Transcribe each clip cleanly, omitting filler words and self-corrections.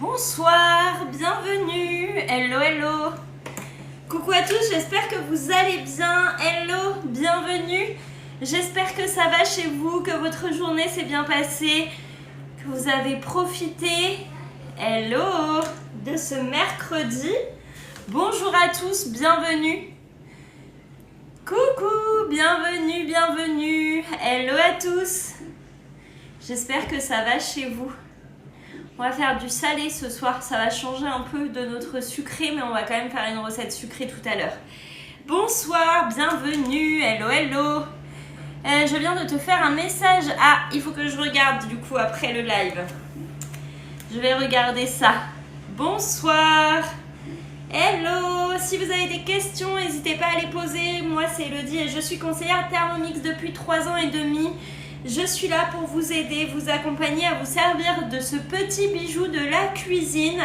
Bonsoir, bienvenue, hello hello. Coucou à tous, j'espère que vous allez bien, hello, bienvenue. J'espère que ça va chez vous, que votre journée s'est bien passée, que vous avez profité, hello, de ce mercredi. Bonjour à tous, bienvenue. Coucou, bienvenue, bienvenue, hello à tous. J'espère que ça va chez vous. On va faire du salé ce soir, ça va changer un peu de notre sucré, mais on va quand même faire une recette sucrée tout à l'heure. Bonsoir, bienvenue, hello, hello. Je viens de te faire un message. Ah, il faut que je regarde du coup après le live. Je vais regarder ça. Bonsoir. Hello. Si vous avez des questions, n'hésitez pas à les poser. Moi, c'est Elodie et je suis conseillère Thermomix depuis 3 ans et demi. Je suis là pour vous aider, vous accompagner à vous servir de ce petit bijou de la cuisine.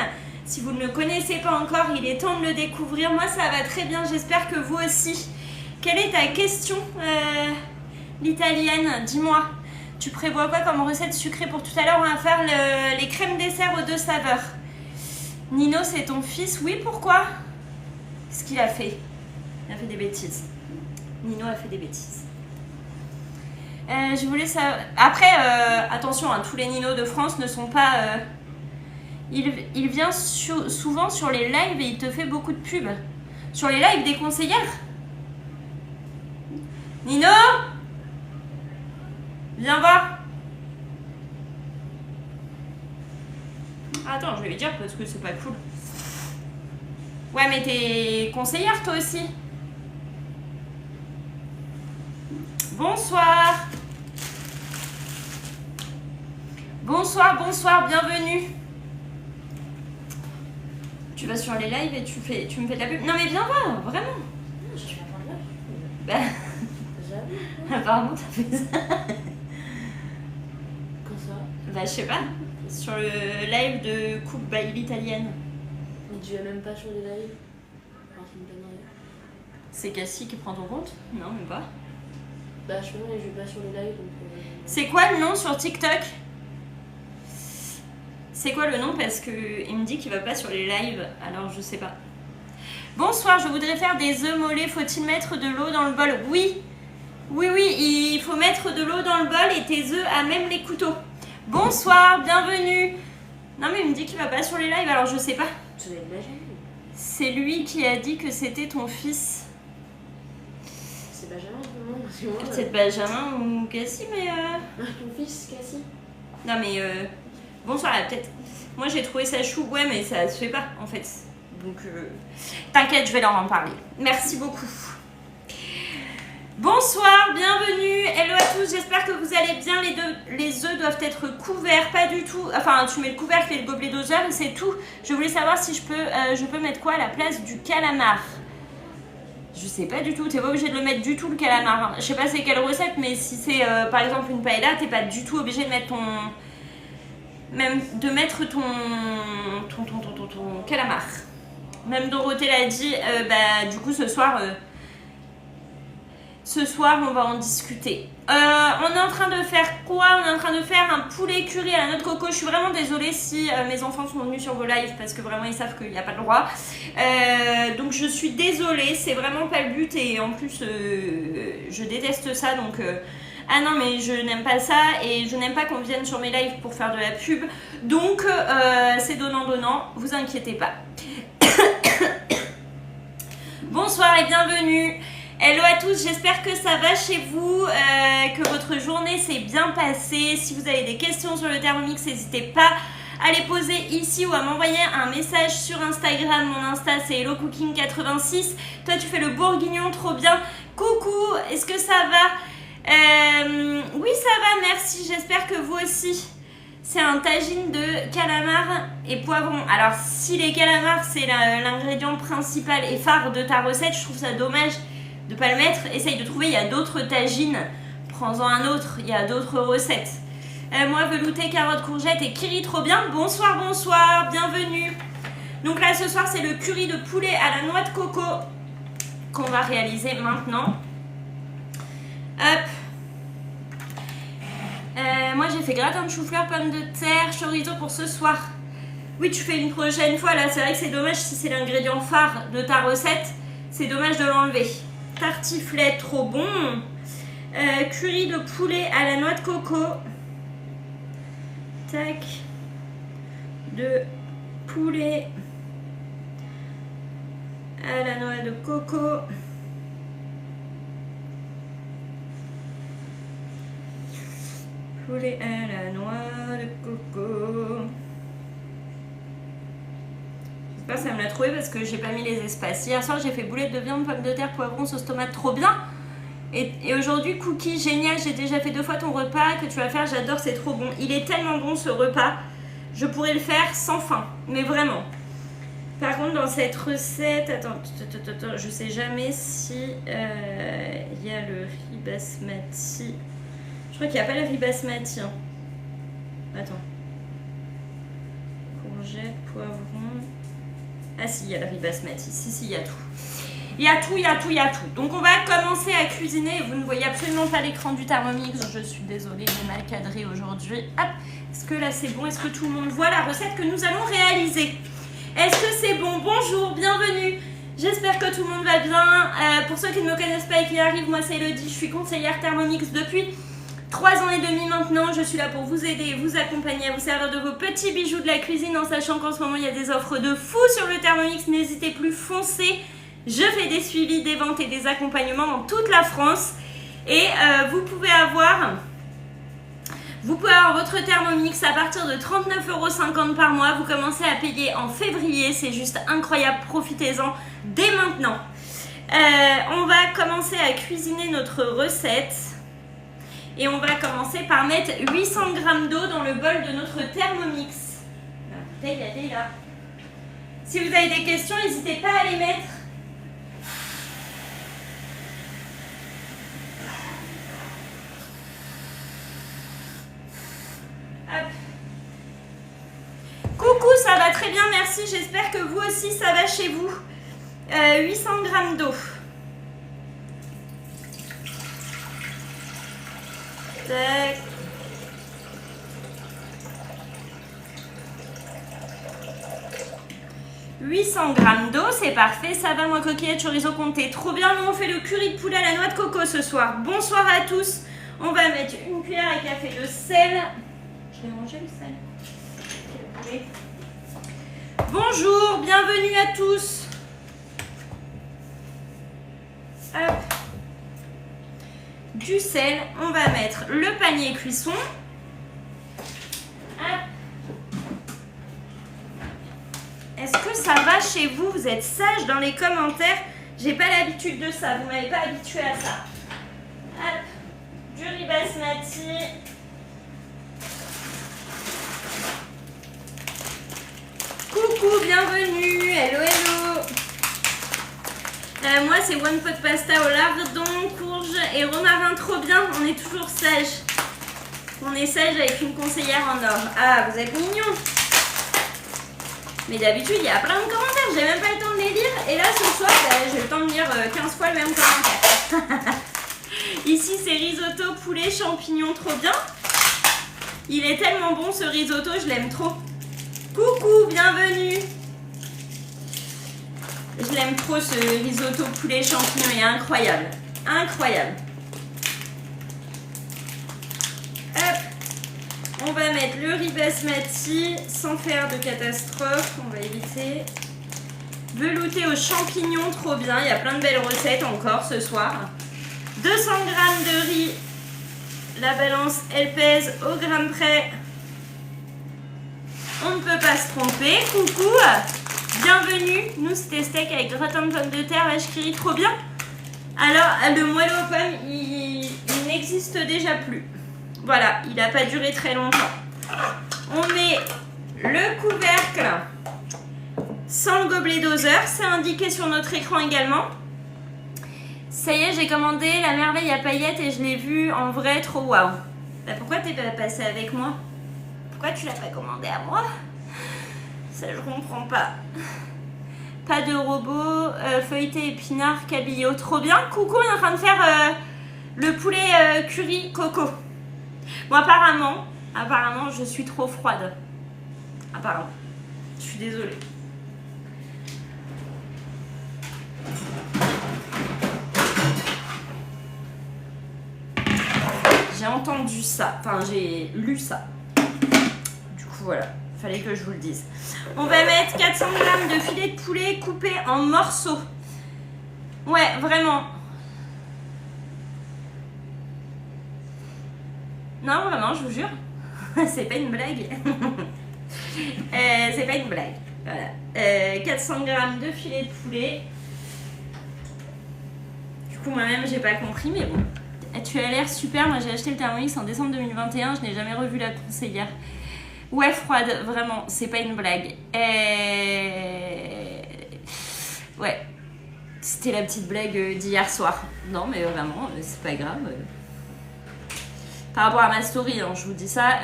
Si vous ne le connaissez pas encore, il est temps de le découvrir. Moi, ça va très bien, j'espère que vous aussi. Quelle est ta question, l'italienne? Dis-moi, tu prévois quoi comme recette sucrée pour tout à l'heure? On va faire les crèmes dessert aux 2 saveurs. Nino, c'est ton fils? Oui, pourquoi? Qu'est-ce qu'il a fait? Il a fait des bêtises. Nino a fait des bêtises. Je voulais savoir... Après, attention, hein, tous les Ninos de France ne sont pas... Il vient souvent sur les lives et il te fait beaucoup de pubs. Sur les lives des conseillères. Nino, viens voir. Attends, je vais lui dire parce que c'est pas cool. Ouais, mais t'es conseillère toi aussi. Bonsoir. Bonsoir, bonsoir, bienvenue. Tu vas sur les lives et tu me fais de la pub. Non mais viens voir, vraiment. Je suis à Bah, apparemment t'as fait ça. Comme ça. Bah je sais pas. Sur le live de Cook by l'italienne. Mais tu vas même pas sur les lives. Alors c'est une connerie. C'est Cassie qui prend ton compte? Non, même pas. Bah je sais pas, mais je vais pas sur les lives donc... C'est quoi le nom sur TikTok? C'est quoi le nom? Parce que il me dit qu'il va pas sur les lives, alors je sais pas. Bonsoir, je voudrais faire des œufs mollets. Faut-il mettre de l'eau dans le bol? Oui. Oui, oui, il faut mettre de l'eau dans le bol et tes œufs à même les couteaux. Bonsoir, bienvenue. Non mais il me dit qu'il va pas sur les lives, alors je sais pas. Tu vas imaginer. C'est lui qui a dit que c'était ton fils. C'est Benjamin tout le monde, parce que moi... Peut-être Benjamin ou Cassie, mais... Ton fils, Cassie. Non mais... Bonsoir, peut-être. Moi j'ai trouvé ça chou, ouais, mais ça se fait pas en fait. Donc t'inquiète, je vais leur en parler. Merci beaucoup. Bonsoir, bienvenue, hello à tous, j'espère que vous allez bien. Les œufs doivent être couverts, pas du tout. Enfin, tu mets le couvercle et le gobelet doseur et c'est tout. Je voulais savoir si je peux mettre quoi à la place du calamar. Je sais pas du tout, t'es pas obligé de le mettre du tout le calamar. Je sais pas c'est quelle recette, mais si c'est par exemple une paella, t'es pas du tout obligé de mettre ton... Même de mettre ton calamar. Même Dorothée l'a dit, bah du coup ce soir on va en discuter. On est en train de faire quoi? On est en train de faire un poulet curry à la noix de coco. Je suis vraiment désolée si mes enfants sont venus sur vos lives parce que vraiment ils savent qu'il n'y a pas le droit. Donc je suis désolée, c'est vraiment pas le but et en plus je déteste ça donc... Ah non mais je n'aime pas ça et je n'aime pas qu'on vienne sur mes lives pour faire de la pub. Donc c'est donnant, vous inquiétez pas. Bonsoir et bienvenue. Hello à tous, j'espère que ça va chez vous, que votre journée s'est bien passée. Si vous avez des questions sur le Thermomix, n'hésitez pas à les poser ici ou à m'envoyer un message sur Instagram. Mon Insta c'est HelloCooking86. Toi tu fais le bourguignon, trop bien. Coucou, est-ce que ça va? Oui ça va, merci, j'espère que vous aussi. C'est un tagine de calamar et poivron. Alors si les calamars c'est l'ingrédient principal et phare de ta recette, je trouve ça dommage de pas le mettre. Essaye de trouver, il y a d'autres tagines, prends-en un autre, il y a d'autres recettes. Moi velouté, carottes, courgettes et kiri, trop bien. Bonsoir, bonsoir, bienvenue. Donc là ce soir c'est le curry de poulet à la noix de coco qu'on va réaliser maintenant. Hop. Moi j'ai fait gratin de chou-fleur, pommes de terre, chorizo pour ce soir. Oui, tu fais une prochaine fois. Là, c'est vrai que c'est dommage si c'est l'ingrédient phare de ta recette. C'est dommage de l'enlever. Tartiflette, trop bon. Curry de poulet à la noix de coco. Tac. De poulet à la noix de coco. Poulet à la noix de coco. J'espère que ça me l'a trouvé parce que j'ai pas mis les espaces. Hier soir, j'ai fait boulettes de viande, pommes de terre, poivrons, sauce tomate, trop bien. Et aujourd'hui, cookie, génial. J'ai déjà fait 2 fois ton repas que tu vas faire. J'adore, c'est trop bon. Il est tellement bon ce repas. Je pourrais le faire sans fin, mais vraiment. Par contre, dans cette recette, attends, je sais jamais si il y a le riz basmati. Je crois qu'il n'y a pas le riz basmati. Hein. Attends. Courgette, poivron. Ah si, il y a le riz basmati. Si, il y a tout. Il y a tout. Donc on va commencer à cuisiner. Vous ne voyez absolument pas l'écran du Thermomix. Je suis désolée, j'ai mal cadré aujourd'hui. Hop. Est-ce que là c'est bon? Est-ce que tout le monde voit la recette que nous allons réaliser? Est-ce que c'est bon? Bonjour, bienvenue. J'espère que tout le monde va bien. Pour ceux qui ne me connaissent pas et qui arrivent, moi c'est Elodie. Je suis conseillère Thermomix depuis 3 ans et demi maintenant. Je suis là pour vous aider, vous accompagner, à vous servir de vos petits bijoux de la cuisine, en sachant qu'en ce moment il y a des offres de fou sur le Thermomix. N'hésitez plus, foncez. Je fais des suivis, des ventes et des accompagnements dans toute la France. Et vous pouvez avoir votre Thermomix à partir de 39,50 € par mois. Vous commencez à payer en février. C'est juste incroyable. Profitez-en dès maintenant. On va commencer à cuisiner notre recette. Et on va commencer par mettre 800 g d'eau dans le bol de notre Thermomix. La bouteille, elle est là. Si vous avez des questions, n'hésitez pas à les mettre. Hop. Coucou, ça va très bien, merci. J'espère que vous aussi, ça va chez vous. 800 g d'eau. Tac. « 800 g d'eau, c'est parfait. Ça va, moi, coquillette, chorizo comté. Trop bien, nous, on fait le curry de poulet à la noix de coco ce soir. Bonsoir à tous. On va mettre une cuillère à café de sel. Je vais manger le sel. Bonjour, bienvenue à tous. Hop. Du sel, on va mettre le panier cuisson. Hop. Est-ce que ça va chez vous? Vous êtes sages dans les commentaires. J'ai pas l'habitude de ça, vous m'avez pas habitué à ça. Hop. Du riz basmati. Coucou, bienvenue, hello. Moi c'est one pot pasta au lardon, courge et romarin, trop bien, on est toujours sage. On est sage avec une conseillère en or. Ah, vous êtes mignons. Mais d'habitude il y a plein de commentaires, j'ai même pas le temps de les lire. Et là ce soir, j'ai le temps de lire 15 fois le même commentaire. Ici c'est risotto poulet champignons, trop bien. Il est tellement bon ce risotto, je l'aime trop. Coucou, bienvenue. Je l'aime trop ce risotto poulet champignons, il est incroyable. Incroyable. Hop. On va mettre le riz basmati sans faire de catastrophe, on va éviter. Velouté aux champignons, trop bien. Il y a plein de belles recettes encore ce soir. 200 g de riz. La balance, elle pèse au gramme près. On ne peut pas se tromper. Coucou, bienvenue. Nous, c'était steak avec gratin de pommes de terre, vache qui rit, trop bien. Alors, le moelleux aux pommes, il n'existe déjà plus. Voilà, il n'a pas duré très longtemps. On met le couvercle sans le gobelet doseur. C'est indiqué sur notre écran également. Ça y est, j'ai commandé la merveille à paillettes et je l'ai vue en vrai, trop waouh. Bah, pourquoi t'es pas passé avec moi? Pourquoi tu l'as pas commandé à moi? Ça, je comprends pas. Pas de robot, feuilleté épinard, cabillaud, trop bien. Coucou, on est en train de faire le poulet curry coco. Bon, apparemment, je suis trop froide. Apparemment. Je suis désolée. J'ai entendu ça, enfin j'ai lu ça. Du coup voilà, fallait que je vous le dise. On va mettre 400 g de filet de poulet coupé en morceaux. Ouais, vraiment. Non, vraiment, je vous jure. C'est pas une blague. C'est pas une blague. Voilà. 400 g de filet de poulet. Du coup, moi-même, j'ai pas compris, mais bon. Tu as l'air super. Moi, j'ai acheté le Thermomix en décembre 2021. Je n'ai jamais revu la conseillère. Ouais, froide, vraiment. C'est pas une blague. Ouais. C'était la petite blague d'hier soir. Non, mais vraiment, c'est pas grave. Par rapport à ma story, hein, je vous dis ça.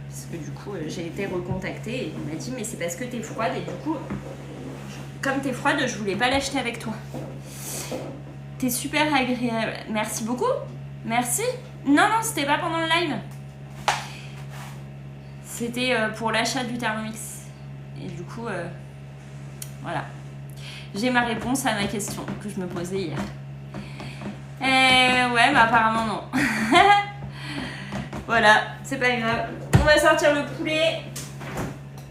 Parce que du coup, j'ai été recontactée et on m'a dit, mais c'est parce que t'es froide. Et du coup, comme t'es froide, je voulais pas l'acheter avec toi. T'es super agréable. Merci beaucoup. Merci. Non, c'était pas pendant le live. C'était pour l'achat du Thermomix. Et du coup, voilà. J'ai ma réponse à ma question que je me posais hier. Ouais, bah apparemment non. Voilà, c'est pas grave. On va sortir le poulet.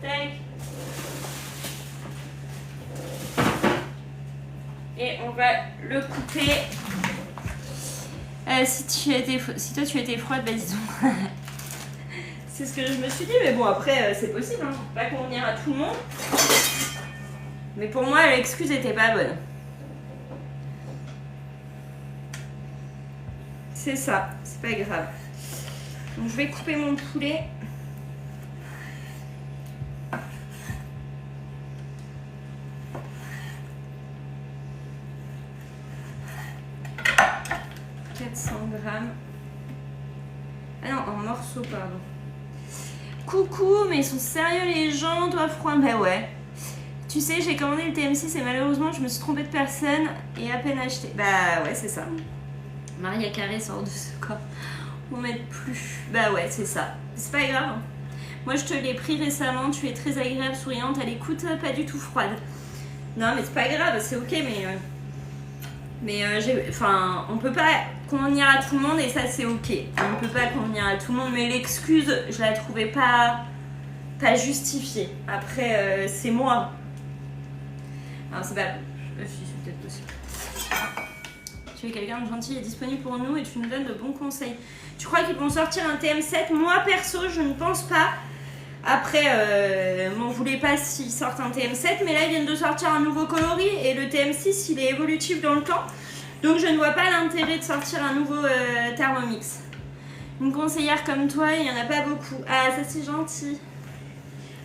Tac. Et on va le couper. Si toi tu étais froide, bah disons. C'est ce que je me suis dit, mais bon après c'est possible, hein. Pas convenir à tout le monde. Mais pour moi l'excuse était pas bonne. C'est ça, c'est pas grave. Donc je vais couper mon poulet. Ah non, en morceaux, pardon. Coucou, mais ils sont sérieux les gens, toi froid? Bah ouais. Tu sais, j'ai commandé le TM6 et malheureusement, je me suis trompée de personne et à peine acheté. Bah ouais, c'est ça. Maria Carré sort de ce corps. On m'aide plus. Bah ouais, c'est ça. C'est pas grave. Moi, je te l'ai pris récemment. Tu es très agréable, souriante, à l'écoute, pas du tout froide. Non, mais c'est pas grave, c'est ok, enfin, on peut pas convenir à tout le monde et ça c'est ok. On peut pas convenir à tout le monde, mais l'excuse, je la trouvais pas justifiée. Après, c'est moi. Alors c'est pas... Si, c'est peut-être possible. Tu es quelqu'un de gentil et disponible pour nous et tu nous donnes de bons conseils. Tu crois qu'ils vont sortir un TM7? Moi perso, je ne pense pas. Après, m'en voulez pas s'ils sortent un TM7, mais là ils viennent de sortir un nouveau coloris et le TM6 il est évolutif dans le temps. Donc je ne vois pas l'intérêt de sortir un nouveau Thermomix. Une conseillère comme toi, il n'y en a pas beaucoup. Ah, ça c'est gentil.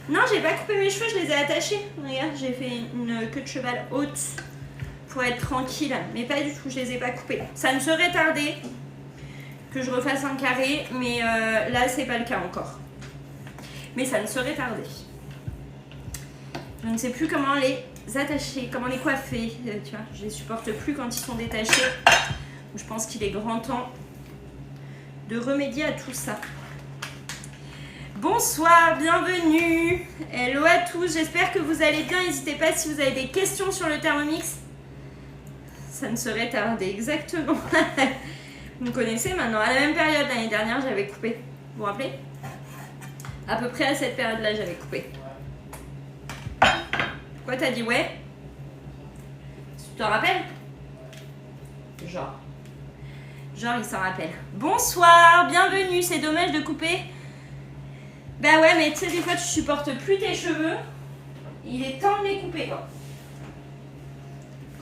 Non, j'ai pas coupé mes cheveux, je les ai attachés. Regarde, j'ai fait une queue de cheval haute pour être tranquille. Mais pas du tout, je les ai pas coupés. Ça ne serait tardé que je refasse un carré, mais là c'est pas le cas encore. Mais ça ne serait tardé. Je ne sais plus comment les attacher, comment les coiffer. Tu vois, je les supporte plus quand ils sont détachés. Je pense qu'il est grand temps de remédier à tout ça. Bonsoir, bienvenue. Hello à tous, j'espère que vous allez bien. N'hésitez pas si vous avez des questions sur le Thermomix. Ça ne serait tardé, exactement. Vous me connaissez maintenant. À la même période l'année dernière, j'avais coupé. Vous vous rappelez? À peu près à cette période-là, j'avais coupé. Pourquoi t'as dit ouais? Tu te rappelles? Genre, il s'en rappelle. Bonsoir, bienvenue. C'est dommage de couper. Bah ouais, mais tu sais, des fois, tu supportes plus tes cheveux. Il est temps de les couper, quoi.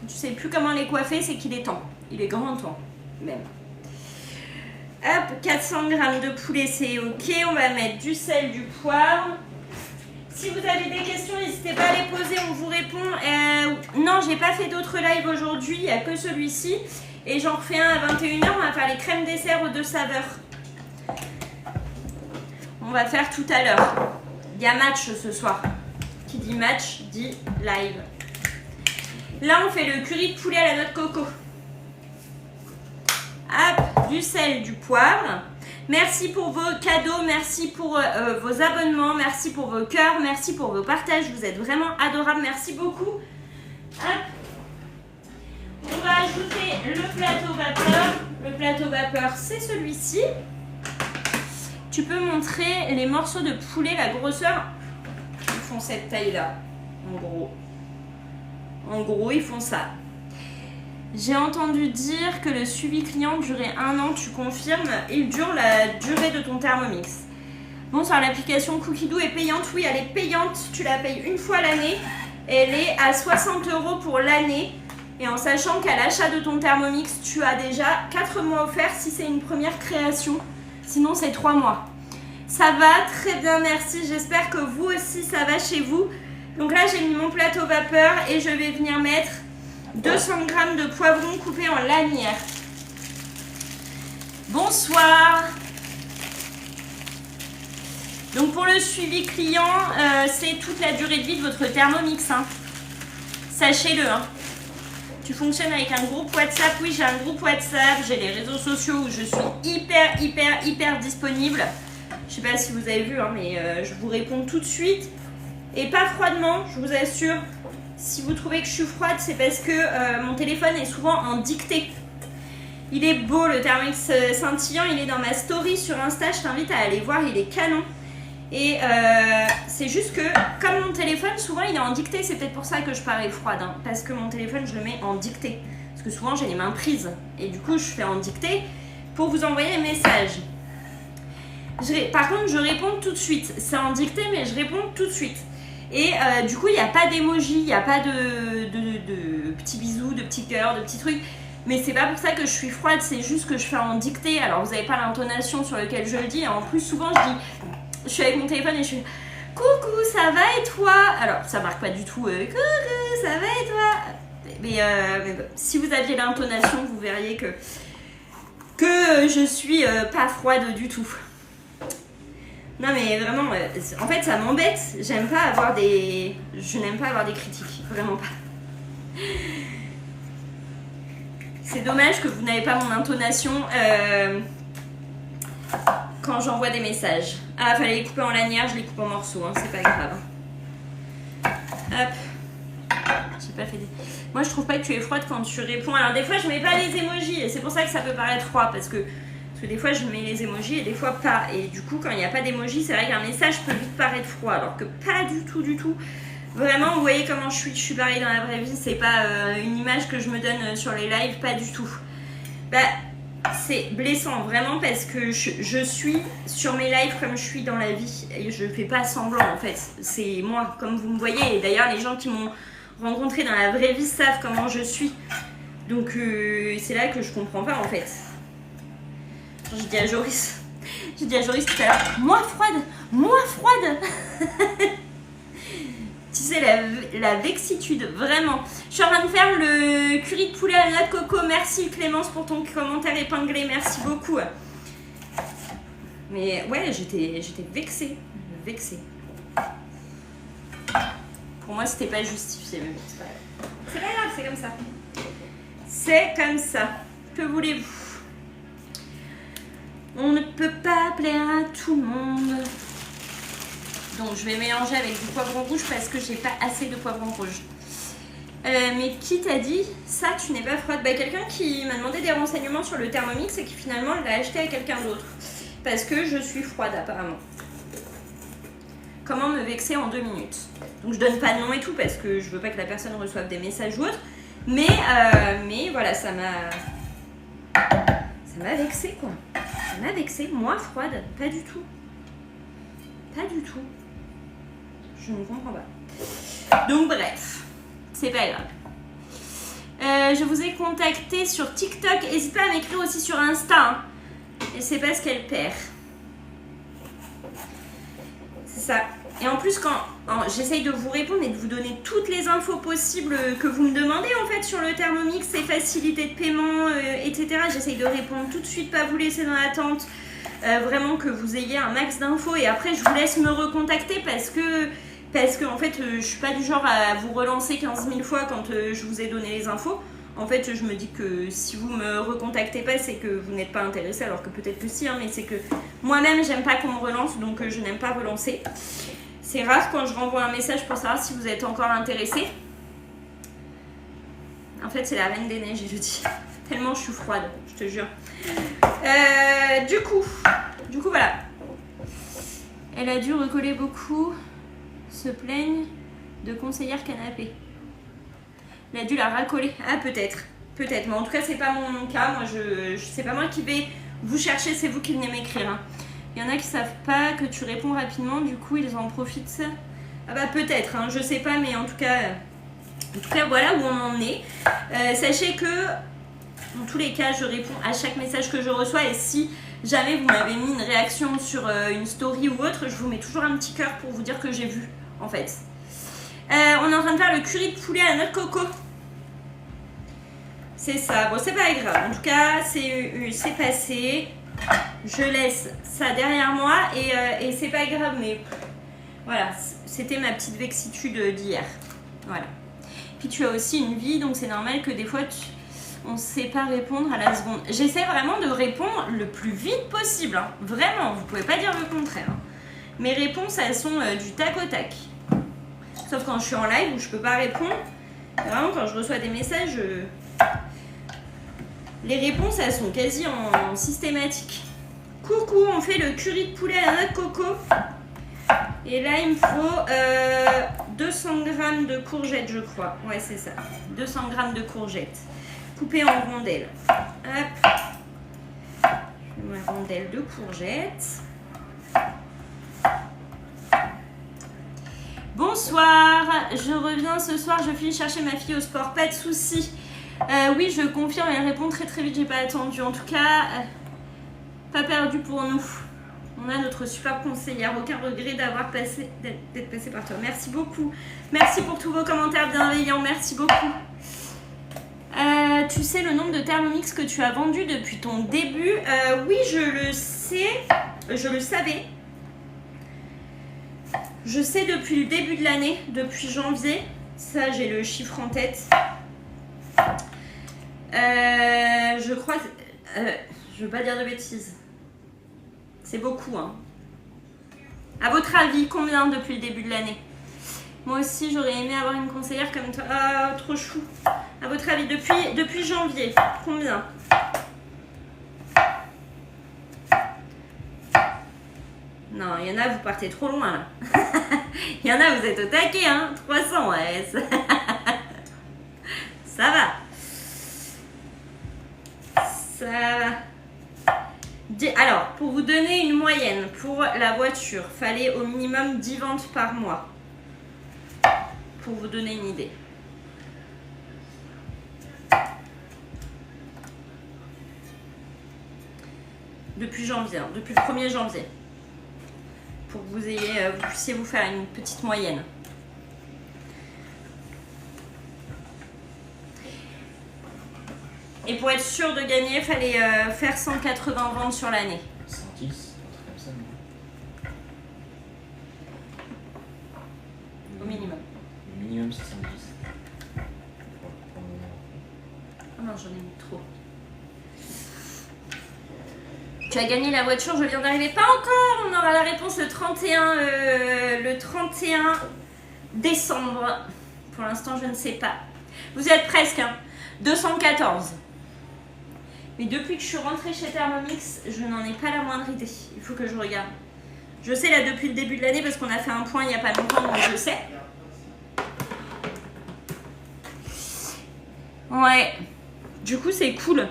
Quand tu sais plus comment les coiffer, c'est qu'il est temps. Il est grand temps, même. Hop, 400 g de poulet, c'est ok. On va mettre du sel, du poivre. Si vous avez des questions, n'hésitez pas à les poser, on vous répond. Non, j'ai pas fait d'autres lives aujourd'hui, il n'y a que celui-ci. Et j'en refais un à 21h, on va faire les crèmes dessert aux 2 saveurs. On va faire tout à l'heure. Il y a match ce soir. Qui dit match, dit live. Là, on fait le curry de poulet à la noix de coco. Hop, du sel, du poivre. Merci pour vos cadeaux, merci pour vos abonnements, merci pour vos cœurs, merci pour vos partages. Vous êtes vraiment adorables, merci beaucoup. Hop. On va ajouter le plateau vapeur. Le plateau vapeur, c'est celui-ci. Tu peux montrer les morceaux de poulet, la grosseur. Ils font cette taille-là, en gros. En gros, ils font ça. J'ai entendu dire que le suivi client durait 1 an, tu confirmes? Il dure la durée de ton Thermomix. Bonsoir, l'application Cookidoo est payante? Oui, elle est payante, tu la payes une fois l'année. Elle est à 60 € pour l'année. Et en sachant qu'à l'achat de ton Thermomix, tu as déjà 4 mois offerts si c'est une première création. Sinon, c'est 3 mois. Ça va, très bien, merci. J'espère que vous aussi, ça va chez vous. Donc là, j'ai mis mon plateau vapeur et je vais venir mettre 200 g de poivrons coupés en lanières. Bonsoir. Donc pour le suivi client, c'est toute la durée de vie de votre Thermomix. Hein. Sachez-le. Hein. Tu fonctionnes avec un groupe WhatsApp? Oui, j'ai un groupe WhatsApp. J'ai les réseaux sociaux où je suis hyper disponible. Je sais pas si vous avez vu, hein, mais je vous réponds tout de suite. Et pas froidement, je vous assure. Si vous trouvez que je suis froide, c'est parce que mon téléphone est souvent en dictée. Il est beau, le Thermomix scintillant. Il est dans ma story sur Insta. Je t'invite à aller voir, il est canon. Et c'est juste que, comme mon téléphone, souvent il est en dictée. C'est peut-être pour ça que je parais froide. Hein, parce que mon téléphone, je le mets en dictée. Parce que souvent, j'ai les mains prises. Et du coup, je fais en dictée pour vous envoyer les messages. Par contre, je réponds tout de suite. C'est en dictée, mais je réponds tout de suite. Et du coup, il n'y a pas d'emoji, il n'y a pas de petits bisous, de petits cœurs, de petits trucs. Mais c'est pas pour ça que je suis froide, c'est juste que je fais en dictée. Alors, vous n'avez pas l'intonation sur laquelle je le dis. Et en plus, souvent, je suis avec mon téléphone et je suis « Coucou, ça va et toi ?» Alors, ça marque pas du tout « Coucou, ça va et toi ?» Mais si vous aviez l'intonation, vous verriez que je suis pas froide du tout. Non mais vraiment, en fait ça m'embête. Je n'aime pas avoir des critiques, vraiment pas. C'est dommage que vous n'avez pas mon intonation quand j'envoie des messages. Ah, fallait les couper en lanières, je les coupe en morceaux, hein, c'est pas grave. Hop. J'ai pas fait des... Moi je trouve pas que tu es froide quand tu réponds. Alors des fois je mets pas les emojis et c'est pour ça que ça peut paraître froid parce que des fois je mets les emojis et des fois pas. Et du coup quand il n'y a pas d'emojis, c'est vrai qu'un message peut vite paraître froid alors que pas du tout. Vraiment, vous voyez comment je suis pareil dans la vraie vie, c'est pas une image que je me donne sur les lives, pas du tout. Bah, c'est blessant vraiment parce que je suis sur mes lives comme je suis dans la vie et je fais pas semblant en fait. C'est moi comme vous me voyez et d'ailleurs les gens qui m'ont rencontré dans la vraie vie savent comment je suis. Donc c'est là que je comprends pas en fait. J'ai dit à Joris tout à l'heure, moi froide. Tu sais, la vexitude, vraiment. Je suis en train de faire le curry de poulet à la noix de coco. Merci Clémence pour ton commentaire épinglé, merci beaucoup. Mais ouais, j'étais vexée. Pour moi, c'était pas justifié, mais c'est pas grave. C'est pas grave, c'est comme ça. C'est comme ça. Que voulez-vous? On ne peut pas plaire à tout le monde. Donc je vais mélanger avec du poivron rouge parce que j'ai pas assez de poivron rouge. Mais qui t'a dit ça, tu n'es pas froide? Bah, quelqu'un qui m'a demandé des renseignements sur le Thermomix et qui finalement l'a acheté à quelqu'un d'autre. Parce que je suis froide apparemment. Comment me vexer en 2 minutes? Donc je donne pas de nom et tout parce que je veux pas que la personne reçoive des messages ou autre. Mais voilà, ça m'a vexé quoi. Ça m'a vexé, moi froide, pas du tout. Pas du tout. Je ne comprends pas. Donc bref, c'est pas grave. Je vous ai contacté sur TikTok. N'hésite pas à m'écrire aussi sur Insta. Hein. Et c'est pas ce qu'elle perd. C'est ça. Et en plus, quand j'essaye de vous répondre et de vous donner toutes les infos possibles que vous me demandez en fait sur le Thermomix, ses facilités de paiement, etc. J'essaye de répondre tout de suite, pas vous laisser dans l'attente. Vraiment que vous ayez un max d'infos et après je vous laisse me recontacter parce que en fait je suis pas du genre à vous relancer 15 000 fois quand je vous ai donné les infos. En fait, je me dis que si vous me recontactez pas, c'est que vous n'êtes pas intéressé, alors que peut-être que si, hein, mais c'est que moi-même, j'aime pas qu'on me relance, donc je n'aime pas relancer. C'est rare quand je renvoie un message pour savoir si vous êtes encore intéressé. En fait, c'est la Reine des Neiges, je dis. Tellement je suis froide, je te jure. Du coup, voilà. Elle a dû recoller beaucoup, se plaigne de conseillère canapé. Elle a dû la racoler. Ah, peut-être. Peut-être. Mais en tout cas, c'est pas mon cas. Moi, c'est pas moi qui vais vous chercher, c'est vous qui venez m'écrire. Hein. Il y en a qui savent pas que tu réponds rapidement, du coup, ils en profitent. Ah bah peut-être, hein, je sais pas, mais en tout cas, voilà où on en est. Sachez que, dans tous les cas, je réponds à chaque message que je reçois. Et si jamais vous m'avez mis une réaction sur une story ou autre, je vous mets toujours un petit cœur pour vous dire que j'ai vu, en fait. On est en train de faire le curry de poulet à la noix de coco. C'est ça. Bon, c'est pas grave. En tout cas, c'est passé. Je laisse ça derrière moi et c'est pas grave. Mais voilà, c'était ma petite vexitude d'hier. Voilà. Puis tu as aussi une vie, donc c'est normal que des fois, on ne sait pas répondre à la seconde. J'essaie vraiment de répondre le plus vite possible. Hein. Vraiment, vous pouvez pas dire le contraire. Hein. Mes réponses, elles sont du tac au tac. Sauf quand je suis en live où je peux pas répondre. Vraiment, quand je reçois des messages, les réponses, elles sont quasi en systématique. Coucou, on fait le curry de poulet à la noix de coco. Et là, il me faut 200 g de courgettes, je crois. Ouais, c'est ça. 200 g de courgettes. Coupées en rondelles. Hop. Je mets ma rondelle de courgettes. Bonsoir, je reviens ce soir, je finis chercher ma fille au sport, pas de soucis. Oui, je confirme, elle répond très très vite, j'ai pas attendu. En tout cas, pas perdu pour nous. On a notre super conseillère, aucun regret d'être passé par toi. Merci beaucoup. Merci pour tous vos commentaires bienveillants, merci beaucoup. Tu sais le nombre de Thermomix que tu as vendu depuis ton début? Oui, je le sais, je le savais. Je sais depuis le début de l'année, depuis janvier. Ça, j'ai le chiffre en tête. Je crois que... je veux pas dire de bêtises. C'est beaucoup, hein. À votre avis, combien depuis le début de l'année? Moi aussi, j'aurais aimé avoir une conseillère comme toi. Ah, trop chou. À votre avis, depuis janvier, combien? Non, il y en a, vous partez trop loin, là. Il y en a, vous êtes au taquet, hein. 300, ouais. Ça va. Ça va. Alors, pour vous donner une moyenne, pour la voiture, fallait au minimum 10 ventes par mois. Pour vous donner une idée. Depuis janvier, hein, depuis le 1er janvier. Pour que vous puissiez vous faire une petite moyenne. Et pour être sûr de gagner, il fallait faire 180 ventes sur l'année. 110, un truc comme ça, non? Au minimum. Le minimum, c'est 110. Oh non, j'en ai mis trop. Tu as gagné la voiture, je viens d'arriver. Pas encore, on aura la réponse le 31 décembre. Pour l'instant, je ne sais pas. Vous êtes presque, hein. 214. Mais depuis que je suis rentrée chez Thermomix, je n'en ai pas la moindre idée. Il faut que je regarde. Je sais là depuis le début de l'année parce qu'on a fait un point il n'y a pas longtemps, donc je sais. Ouais. Du coup, c'est cool.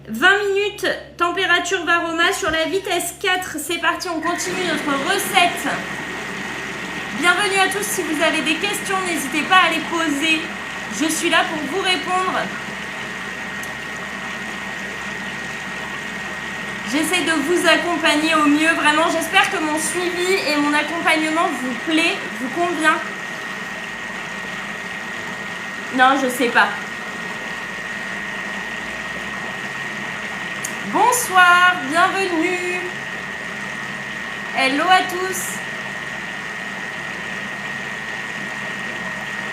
20 minutes, température Varoma sur la vitesse 4. C'est parti, on continue notre recette. Bienvenue à tous. Si vous avez des questions, n'hésitez pas à les poser. Je suis là pour vous répondre. J'essaie de vous accompagner au mieux. Vraiment, j'espère que mon suivi et mon accompagnement vous plaît, vous convient. Non, je sais pas. Bonsoir, bienvenue. Hello à tous.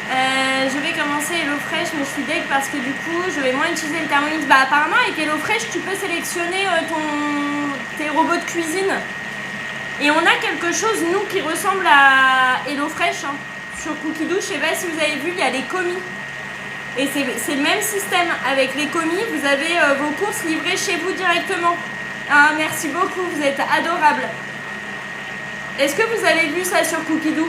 Je vais commencer HelloFresh, mais je suis deg parce que du coup, je vais moins utiliser le Thermomix. Bah apparemment, avec HelloFresh, tu peux sélectionner tes robots de cuisine. Et on a quelque chose, nous, qui ressemble à HelloFresh. Hein. Sur Cookidoo, je sais pas si vous avez vu, il y a les commis. Et c'est le même système. Avec les commis, vous avez vos courses livrées chez vous directement. Ah, merci beaucoup, vous êtes adorables. Est-ce que vous avez vu ça sur Cookidoo?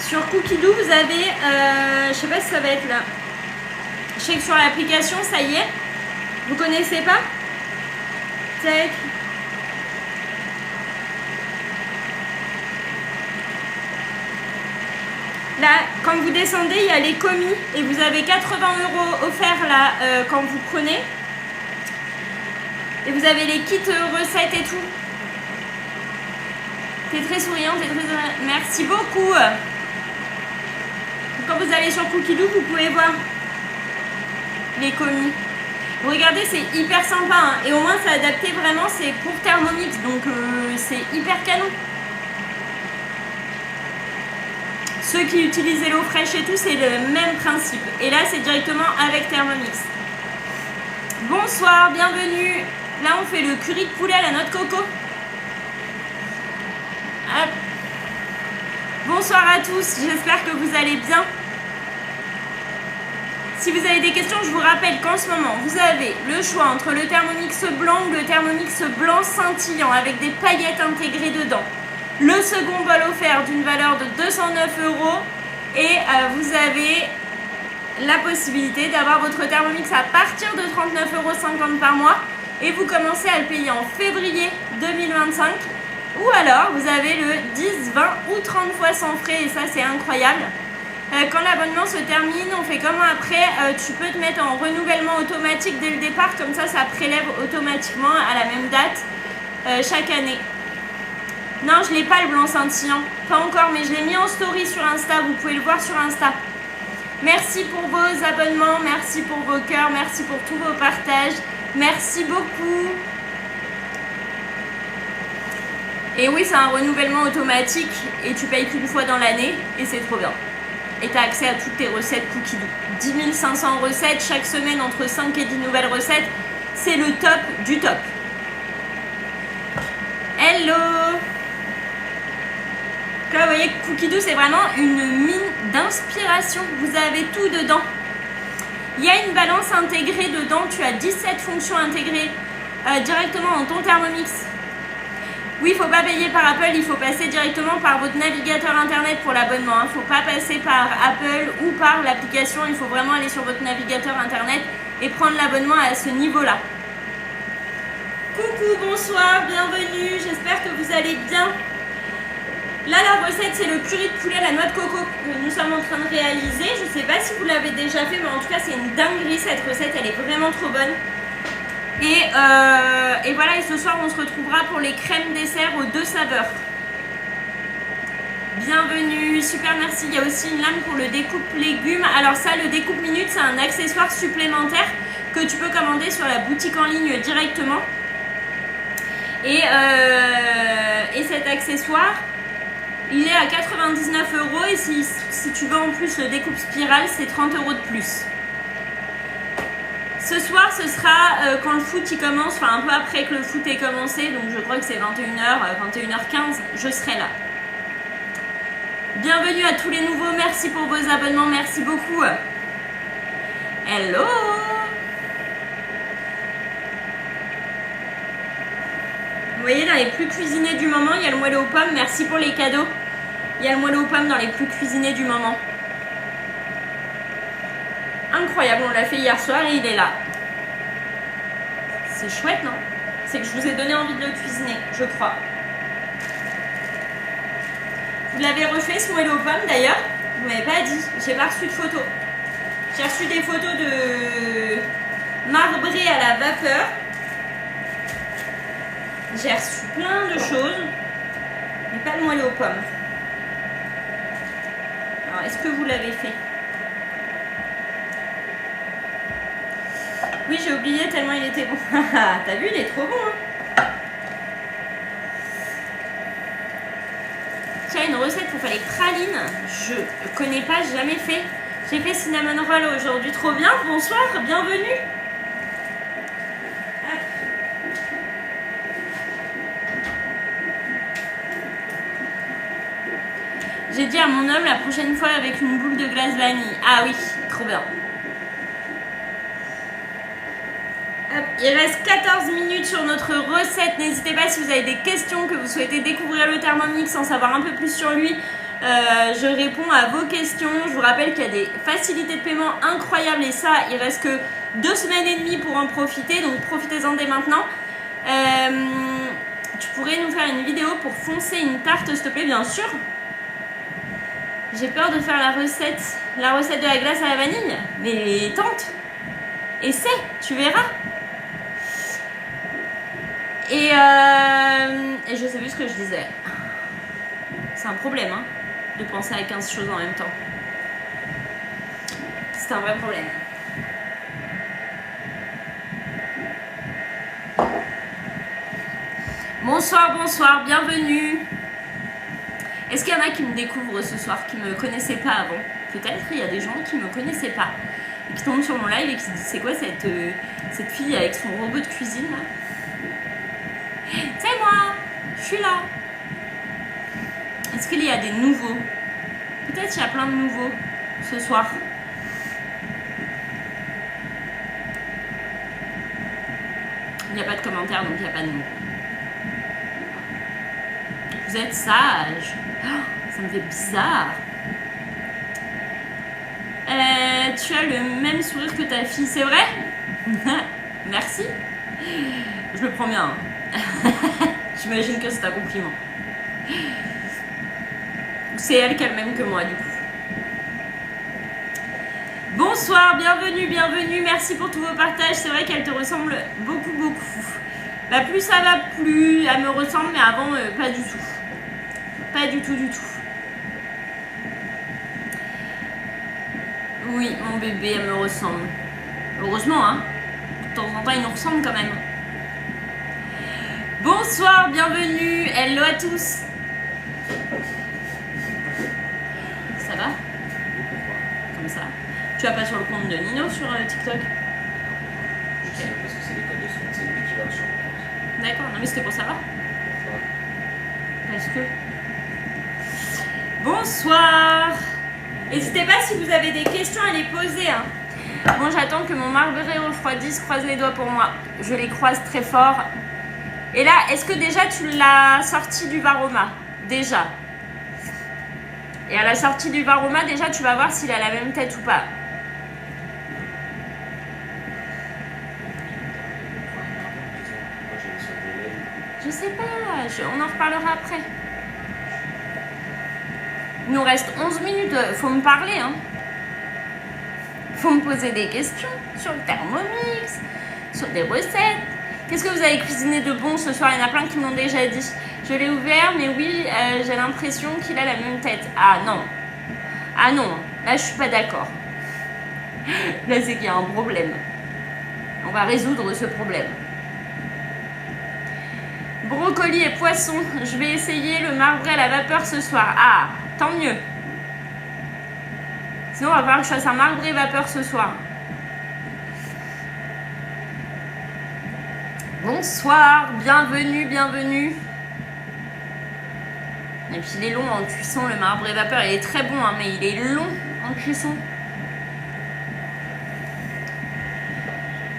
Sur Cookidoo, vous avez, je sais pas si ça va être là. Je sais que sur l'application, ça y est. Vous connaissez pas? Tac. Là, quand vous descendez, il y a les commis et vous avez 80 € offerts là quand vous prenez. Et vous avez les kits recettes et tout. T'es très souriante, t'es très... Merci beaucoup. Quand vous allez sur Cookidoo, vous pouvez voir les commis. Vous regardez, c'est hyper sympa. Hein. Et au moins, c'est adapté vraiment, c'est pour Thermomix. Donc, c'est hyper canon. Ceux qui utilisent HelloFresh et tout, c'est le même principe. Et là, c'est directement avec Thermomix. Bonsoir, bienvenue. Là, on fait le curry de poulet à la noix de coco. Hop. Bonsoir à tous, j'espère que vous allez bien. Si vous avez des questions, je vous rappelle qu'en ce moment, vous avez le choix entre le Thermomix blanc ou le Thermomix blanc scintillant avec des paillettes intégrées dedans. Le second bol offert d'une valeur de 209 € et vous avez la possibilité d'avoir votre Thermomix à partir de 39,50 € par mois et vous commencez à le payer en février 2025. Ou alors, vous avez le 10, 20 ou 30 fois sans frais et ça, c'est incroyable. Quand l'abonnement se termine, on fait comment après tu peux te mettre en renouvellement automatique dès le départ, comme ça prélève automatiquement à la même date chaque année. Non, je l'ai pas le blanc scintillant, pas encore, mais je l'ai mis en story sur Insta, vous pouvez le voir sur Insta. Merci pour vos abonnements, merci pour vos cœurs, merci pour tous vos partages, merci beaucoup. Et oui, c'est un renouvellement automatique et tu payes qu'une fois dans l'année et c'est trop bien. Et tu as accès à toutes tes recettes Cookidoo. 10 500 recettes, chaque semaine entre 5 et 10 nouvelles recettes. C'est le top du top. Hello! Là, vous voyez que Cookidoo, c'est vraiment une mine d'inspiration. Vous avez tout dedans. Il y a une balance intégrée dedans. Tu as 17 fonctions intégrées directement dans ton Thermomix. Oui, il ne faut pas payer par Apple, il faut passer directement par votre navigateur internet pour l'abonnement. Il ne faut pas passer par Apple ou par l'application, il faut vraiment aller sur votre navigateur internet et prendre l'abonnement à ce niveau-là. Coucou, bonsoir, bienvenue, j'espère que vous allez bien. Là, la recette, c'est le curry de poulet à la noix de coco que nous sommes en train de réaliser. Je ne sais pas si vous l'avez déjà fait, mais en tout cas, c'est une dinguerie cette recette, elle est vraiment trop bonne. Et voilà, et ce soir on se retrouvera pour les crèmes dessert aux 2 saveurs. Bienvenue, super merci. Il y a aussi une lame pour le découpe légumes. Alors ça, le découpe minute, c'est un accessoire supplémentaire que tu peux commander sur la boutique en ligne directement. Et cet accessoire, il est à 99 € et si tu veux en plus le découpe spirale, c'est 30 € de plus. Ce soir, ce sera quand le foot y commence, enfin un peu après que le foot ait commencé, donc je crois que c'est 21h, 21h15, je serai là. Bienvenue à tous les nouveaux, merci pour vos abonnements, merci beaucoup. Hello! Vous voyez, dans les plus cuisinés du moment, il y a le moelleux aux pommes, merci pour les cadeaux. Il y a le moelleux aux pommes dans les plus cuisinés du moment. Incroyable, on l'a fait hier soir et il est là. C'est chouette, non? C'est que je vous ai donné envie de le cuisiner, je crois. Vous l'avez refait ce moelleux aux pommes d'ailleurs? Vous m'avez pas dit, j'ai pas reçu de photos. J'ai reçu des photos de marbré à la vapeur. J'ai reçu plein de choses, mais pas le moelleux aux pommes. Alors, est-ce que vous l'avez fait? Oui, j'ai oublié tellement il était bon. T'as vu, il est trop bon. Hein. Tiens, une recette pour faire les pralines. Je connais pas, j'ai jamais fait. J'ai fait cinnamon roll aujourd'hui, trop bien. Bonsoir, bienvenue. Hop. J'ai dit à mon homme la prochaine fois avec une boule de glace vanille. Ah oui, trop bien. Hop, il reste 14 minutes sur notre recette. N'hésitez pas si vous avez des questions, que vous souhaitez découvrir le Thermomix, en savoir un peu plus sur lui. Je réponds à vos questions. Je vous rappelle qu'il y a des facilités de paiement incroyables et ça, il reste que 2 semaines et demie pour en profiter. Donc profitez-en dès maintenant. Tu pourrais nous faire une vidéo pour foncer une tarte, s'il te plaît, bien sûr. J'ai peur de faire la recette de la glace à la vanille. Mais tente. Essaie, tu verras. Et je sais plus ce que je disais. C'est un problème, hein, de penser à 15 choses en même temps. C'est un vrai problème. Bonsoir, bonsoir, bienvenue. Est-ce qu'il y en a qui me découvrent ce soir, qui ne me connaissaient pas avant? Peut-être, il y a des gens qui ne me connaissaient pas et qui tombent sur mon live et qui se disent c'est quoi cette fille avec son robot de cuisine là? C'est moi, je suis là. Est-ce qu'il y a des nouveaux? Peut-être qu'il y a plein de nouveaux ce soir. Il n'y a pas de commentaires donc il n'y a pas de mots. Vous êtes sage. Oh, ça me fait bizarre. Tu as le même sourire que ta fille, c'est vrai? Merci. Je le prends bien. J'imagine que c'est un compliment. C'est elle qui a le même que moi du coup. Bonsoir, bienvenue, bienvenue. Merci pour tous vos partages. C'est vrai qu'elle te ressemble beaucoup, beaucoup. Bah plus ça va, plus elle me ressemble, mais avant, pas du tout. Pas du tout, du tout. Oui, mon bébé, elle me ressemble. Heureusement, hein. De temps en temps, il nous ressemble quand même. Bonsoir, bienvenue. Hello à tous. Ça va? Comme ça. Tu vas pas sur le compte de Nino sur TikTok? Je sais parce que c'est les codes de son, c'est lui qui va le changer. D'accord, non mais c'était pour savoir. Parce que... Bonsoir. N'hésitez pas si vous avez des questions à les poser. Hein. Bon, j'attends que mon marbré refroidisse. Croise les doigts pour moi. Je les croise très fort. Et là, est-ce que déjà tu l'as sorti du Varoma? Déjà. Et à la sortie du Varoma, déjà tu vas voir s'il a la même tête ou pas. Je sais pas, on en reparlera après. Il nous reste 11 minutes, faut me parler. Hein. Faut me poser des questions sur le Thermomix, sur des recettes. Qu'est-ce que vous avez cuisiné de bon ce soir? Il y en a plein qui m'ont déjà dit. Je l'ai ouvert, mais oui, j'ai l'impression qu'il a la même tête. Ah non. Ah non, là je suis pas d'accord. Là c'est qu'il y a un problème. On va résoudre ce problème. Brocoli et poisson. Je vais essayer le marbré à la vapeur ce soir. Ah, tant mieux. Sinon, on va falloir que je fasse un marbré vapeur ce soir. Bonsoir, bienvenue, bienvenue. Et puis il est long en cuisson, le marbré vapeur. Il est très bon, hein, mais il est long en cuisson.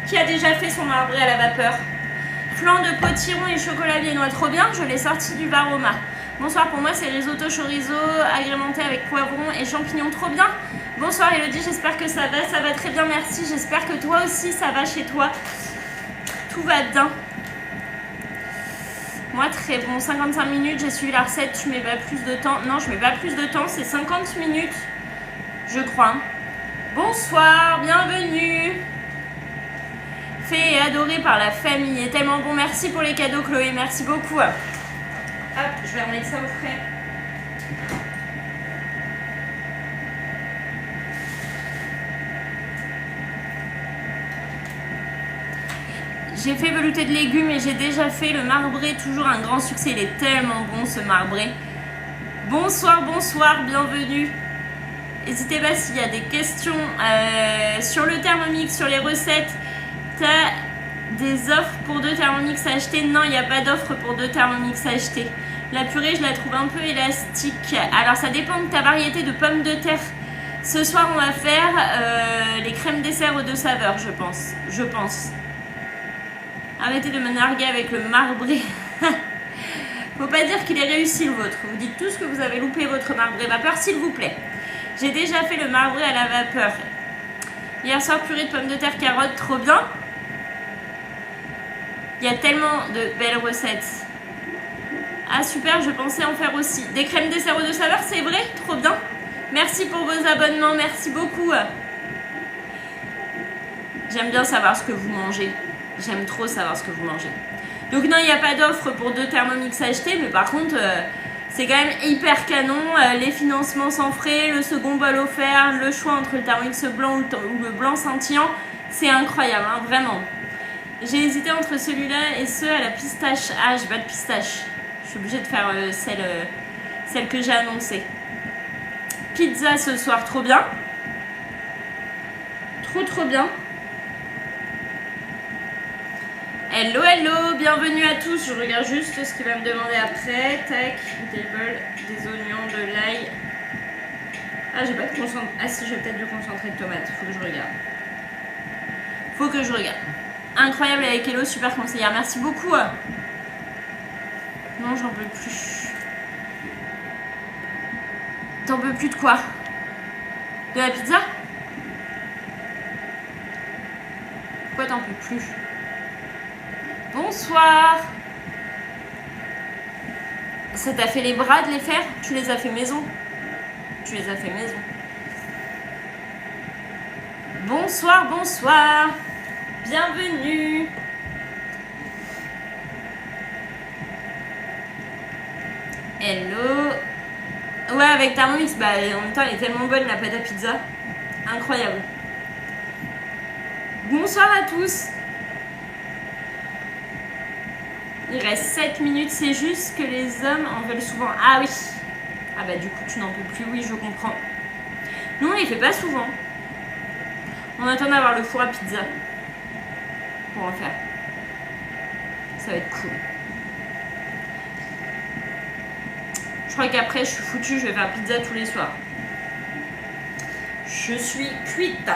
Qui a déjà fait son marbré à la vapeur? Flan de potiron et chocolat viennois, trop bien, je l'ai sorti du Varoma. Bonsoir, pour moi c'est risotto chorizo agrémenté avec poivron et champignons, trop bien. Bonsoir Elodie, j'espère que ça va très bien, merci. J'espère que toi aussi ça va chez toi. Tout va bien. Moi très bon, 55 minutes, j'ai suivi la recette, tu mets pas plus de temps. Non, je mets pas plus de temps, c'est 50 minutes, je crois. Bonsoir, bienvenue. Fait et adoré par la famille, est tellement bon. Merci pour les cadeaux Chloé, merci beaucoup. Hop, je vais remettre ça au frais. J'ai fait velouté de légumes et j'ai déjà fait le marbré, toujours un grand succès. Il est tellement bon ce marbré. Bonsoir, bonsoir, bienvenue. N'hésitez pas s'il y a des questions sur le Thermomix, sur les recettes. T'as des offres pour 2 Thermomix à acheter? Non, il n'y a pas d'offre pour 2 Thermomix à acheter. La purée, je la trouve un peu élastique. Alors, ça dépend de ta variété de pommes de terre. Ce soir, on va faire les crèmes dessert aux 2 saveurs, je pense. Arrêtez de me narguer avec le marbré. Faut pas dire qu'il est réussi le vôtre. Vous dites tous que vous avez loupé votre marbré vapeur, s'il vous plaît. J'ai déjà fait le marbré à la vapeur. Hier soir, purée de pommes de terre, carottes, trop bien. Il y a tellement de belles recettes. Ah super, je pensais en faire aussi. Des crèmes dessert aux 2 saveurs, c'est vrai? Trop bien. Merci pour vos abonnements, merci beaucoup. J'aime bien savoir ce que vous mangez. J'aime trop savoir ce que vous mangez. Donc non, il n'y a pas d'offre pour 2 Thermomix achetés, mais par contre, c'est quand même hyper canon. Les financements sans frais, le second bol offert, le choix entre le Thermomix blanc ou le blanc scintillant, c'est incroyable, hein, vraiment. J'ai hésité entre celui-là et ceux à la pistache. Ah, j'ai pas de pistache. Je suis obligée de faire celle que j'ai annoncée. Pizza ce soir, trop bien. Trop bien. Hello, hello, bienvenue à tous. Je regarde juste ce qu'il va me demander après. Tac, table, des oignons, de l'ail. Ah, j'ai pas de concentration. Ah si, j'ai peut-être du concentré de tomate. Faut que je regarde. Incroyable avec Hello, super conseillère. Merci beaucoup. Non, j'en peux plus. T'en peux plus de quoi? De la pizza? Pourquoi t'en peux plus? Bonsoir. Ça t'a fait les bras de les faire? Tu les as fait maison? Tu les as fait maison. Bonsoir, bonsoir. Bienvenue. Hello. Ouais, avec Thermomix, bah en même temps elle est tellement bonne la pâte à pizza. Incroyable. Bonsoir à tous. Il reste 7 minutes, c'est juste que les hommes en veulent souvent. Ah oui. Ah bah du coup tu n'en peux plus, oui je comprends. Nous on les fait pas souvent. On attend d'avoir le four à pizza pour en faire. Ça va être cool. Je crois qu'après je suis foutue, je vais faire pizza tous les soirs. Je suis cuite.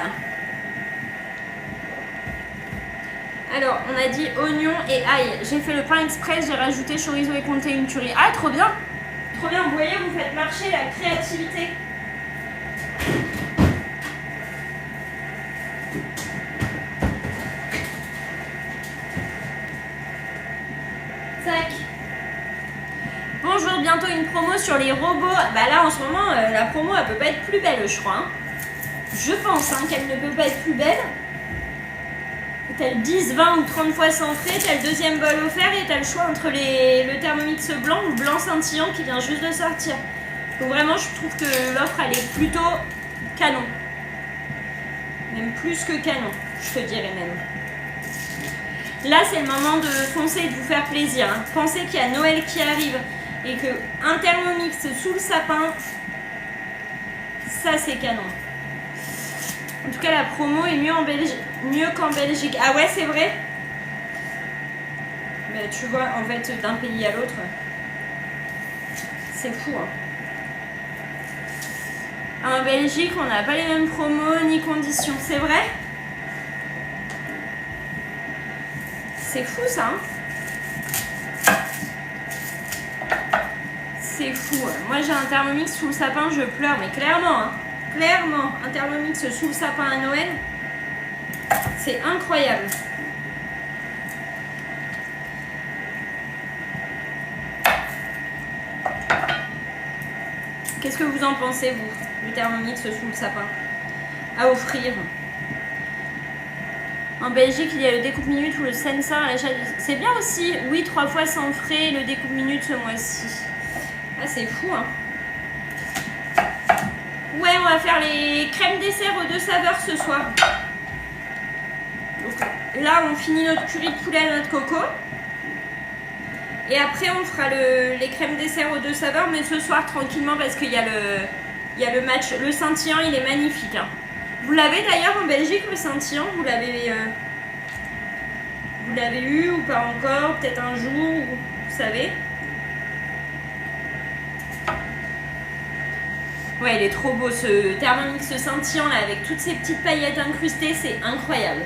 Alors, on a dit oignon et ail. J'ai fait le pain express, j'ai rajouté chorizo et comté une tuerie. Ah, trop bien! Trop bien, vous voyez, vous faites marcher la créativité. Tac. Bonjour, bientôt une promo sur les robots. Bah là, en ce moment, la promo, elle peut pas être plus belle, je crois. Hein. Je pense qu'elle ne peut pas être plus belle. T'as le 10, 20 ou 30 fois sans frais, t'as le deuxième bol offert et t'as le choix entre le Thermomix blanc ou le blanc scintillant qui vient juste de sortir. Donc vraiment, je trouve que l'offre, elle est plutôt canon. Même plus que canon, je te dirais même. Là, c'est le moment de foncer et de vous faire plaisir. Hein. Pensez qu'il y a Noël qui arrive et qu'un Thermomix sous le sapin, ça c'est canon. En tout cas, la promo est mieux qu'en Belgique. Ah ouais, c'est vrai? Mais tu vois, en fait, d'un pays à l'autre, c'est fou. Hein. En Belgique, on n'a pas les mêmes promos ni conditions. C'est vrai? C'est fou, ça. Hein. C'est fou. Moi, j'ai un Thermomix sous le sapin, je pleure, mais clairement. Hein. Clairement, un Thermomix sous le sapin à Noël, c'est incroyable. Qu'est-ce que vous en pensez, vous, du Thermomix sous le sapin à offrir? En Belgique, il y a le découpe minute ou le sensor à l'achat. C'est bien aussi. Oui, 3 fois sans frais, le découpe minute ce mois-ci. Ah, c'est fou, hein. Ouais, on va faire les crèmes dessert aux 2 saveurs ce soir. Donc là, on finit notre curry de poulet à notre coco. Et après, on fera les crèmes dessert aux 2 saveurs, mais ce soir tranquillement parce qu'il y a le match. Le scintillant, il est magnifique. Hein. Vous l'avez d'ailleurs en Belgique, le scintillant? Vous l'avez eu ou pas encore? Peut-être un jour, vous savez? Ouais, il est trop beau ce Thermomix scintillant là avec toutes ces petites paillettes incrustées, c'est incroyable.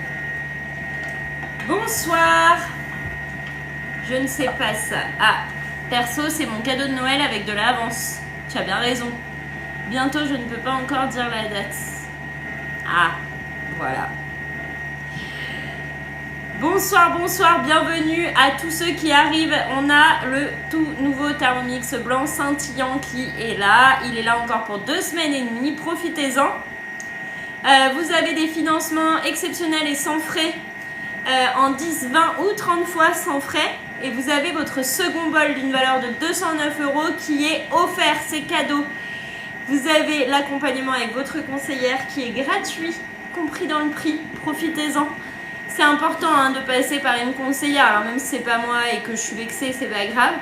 Bonsoir. Je ne sais pas ça. Ah, perso, c'est mon cadeau de Noël avec de l'avance. Tu as bien raison. Bientôt, je ne peux pas encore dire la date. Ah, voilà. Bonsoir, bonsoir, bienvenue à tous ceux qui arrivent. On a le tout nouveau Thermomix blanc scintillant qui est là. Il est là encore pour 2 semaines et demie. Profitez-en. Vous avez des financements exceptionnels et sans frais en 10, 20 ou 30 fois sans frais. Et vous avez votre second bol d'une valeur de 209 € qui est offert. C'est cadeau. Vous avez l'accompagnement avec votre conseillère qui est gratuit, compris dans le prix. Profitez-en. C'est important hein, de passer par une conseillère, alors même si c'est pas moi et que je suis vexée, c'est pas grave.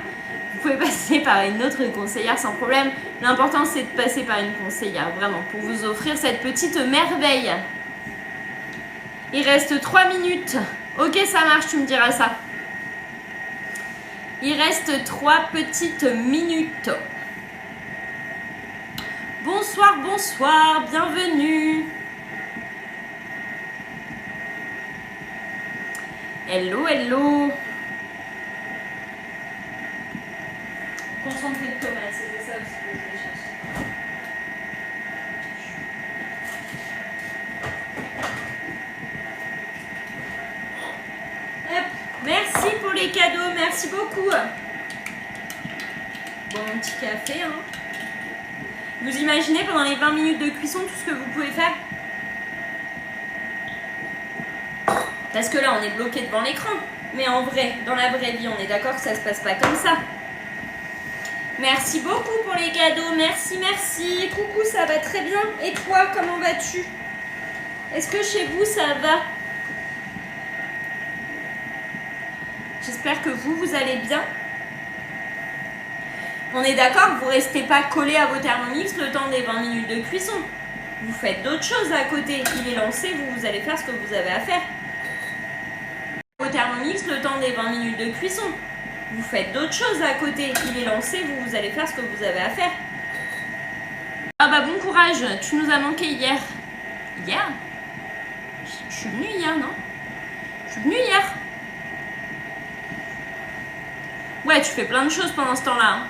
Vous pouvez passer par une autre conseillère sans problème. L'important c'est de passer par une conseillère, vraiment, pour vous offrir cette petite merveille. Il reste 3 minutes. Ok, ça marche, tu me diras ça. Il reste 3 petites minutes. Bonsoir, bonsoir, bienvenue. Hello, hello. Concentré de tomates, c'était ça aussi que je voulais chercher. Hop. Merci pour les cadeaux, merci beaucoup. Bon, un petit café, hein. Vous imaginez pendant les 20 minutes de cuisson tout ce que vous pouvez faire? Parce que là, on est bloqué devant l'écran. Mais en vrai, dans la vraie vie, on est d'accord que ça se passe pas comme ça. Merci beaucoup pour les cadeaux. Merci, merci. Coucou, ça va très bien. Et toi, comment vas-tu? Est-ce que chez vous, ça va? J'espère que vous allez bien. On est d'accord, vous restez pas collé à vos Thermomix le temps des 20 minutes de cuisson. Vous faites d'autres choses à côté. Il est lancé, vous allez faire ce que vous avez à faire. Au Thermomix le temps des 20 minutes de cuisson. Vous faites d'autres choses à côté. Il est lancé, vous allez faire ce que vous avez à faire. Ah bah bon courage, tu nous as manqué hier. Hier? Je suis venue hier, non? Je suis venue hier. Ouais, tu fais plein de choses pendant ce temps-là. Hein.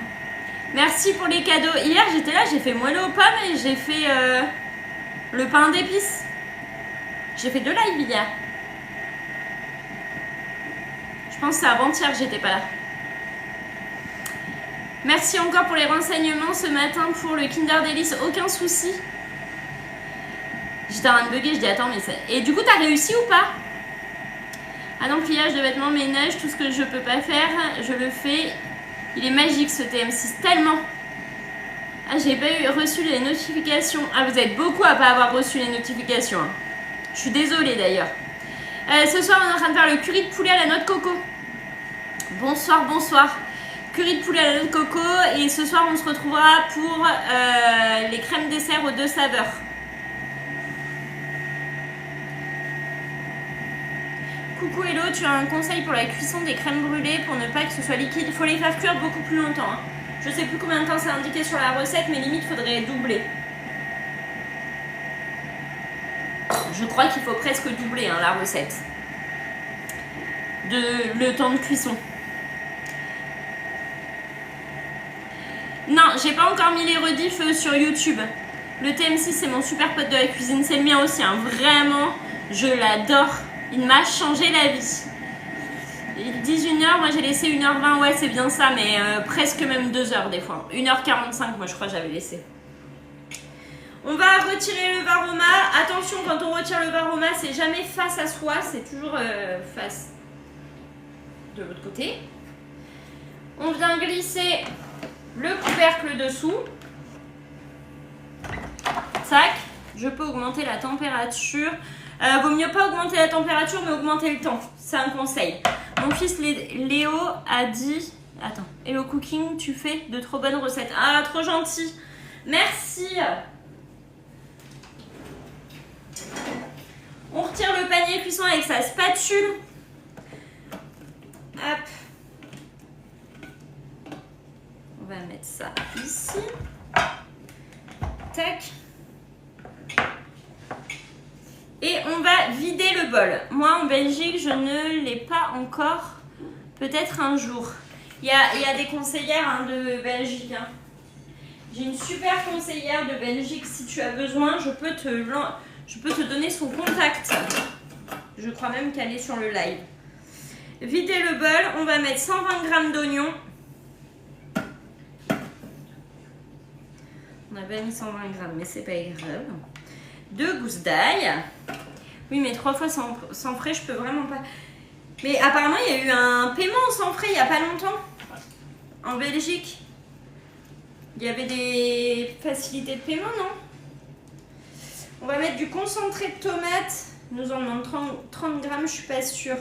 Merci pour les cadeaux. Hier, j'étais là, j'ai fait moelleux aux pommes et j'ai fait le pain d'épices. J'ai fait 2 lives hier. Je pense que c'est avant-hier que j'étais pas là. Merci encore pour les renseignements ce matin pour le Kinder Delice. Aucun souci. J'étais en train de bugger, je dis attends mais ça... Et du coup t'as réussi ou pas? Ah non, pliage de vêtements, ménage, tout ce que je peux pas faire, je le fais. Il est magique ce TM6, tellement. Ah, j'ai pas reçu les notifications. Ah, vous êtes beaucoup à pas avoir reçu les notifications. Hein. Je suis désolée d'ailleurs. Ce soir, on est en train de faire le curry de poulet à la noix de coco. Bonsoir, bonsoir. Curry de poulet à la noix de coco. Et ce soir, on se retrouvera pour les crèmes dessert aux 2 saveurs. Coucou Hello, tu as un conseil pour la cuisson des crèmes brûlées pour ne pas que ce soit liquide? Il faut les faire cuire beaucoup plus longtemps. Hein. Je sais plus combien de temps c'est indiqué sur la recette, mais limite, il faudrait doubler. Je crois qu'il faut presque doubler hein, la recette. Le temps de cuisson. Non, j'ai pas encore mis les rediffs sur YouTube. Le TM6, c'est mon super pote de la cuisine. C'est le mien aussi. Hein. Vraiment, je l'adore. Il m'a changé la vie. Ils disent 1h, moi j'ai laissé 1h20, ouais c'est bien ça, mais presque même 2h des fois. 1h45 moi je crois que j'avais laissé. On va retirer le varoma. Attention, quand on retire le varoma, c'est jamais face à soi, c'est toujours face de l'autre côté. On vient glisser le couvercle dessous. Tac, je peux augmenter la température. Vaut mieux pas augmenter la température mais augmenter le temps, c'est un conseil. Mon fils Léo a dit Attends. Hello Cooking, tu fais de trop bonnes recettes. Ah, trop gentil. Merci. On retire le panier cuisson avec sa spatule. Hop. On va mettre ça ici. Tac. Et on va vider le bol. Moi, en Belgique, je ne l'ai pas encore. Peut-être un jour. Il y a des conseillères hein, de Belgique. Hein. J'ai une super conseillère de Belgique. Si tu as besoin, je peux te donner son contact. Je crois même qu'elle est sur le live. Vider le bol. On va mettre 120 g d'oignons. On n'a pas mis 120 g, mais c'est pas grave. 2 gousses d'ail. Oui, mais 3 fois sans frais, je peux vraiment pas. Mais apparemment, il y a eu un paiement sans frais il n'y a pas longtemps. En Belgique. Il y avait des facilités de paiement, non? On va mettre du concentré de tomate. Nous en demandons 30 g, je suis pas sûre.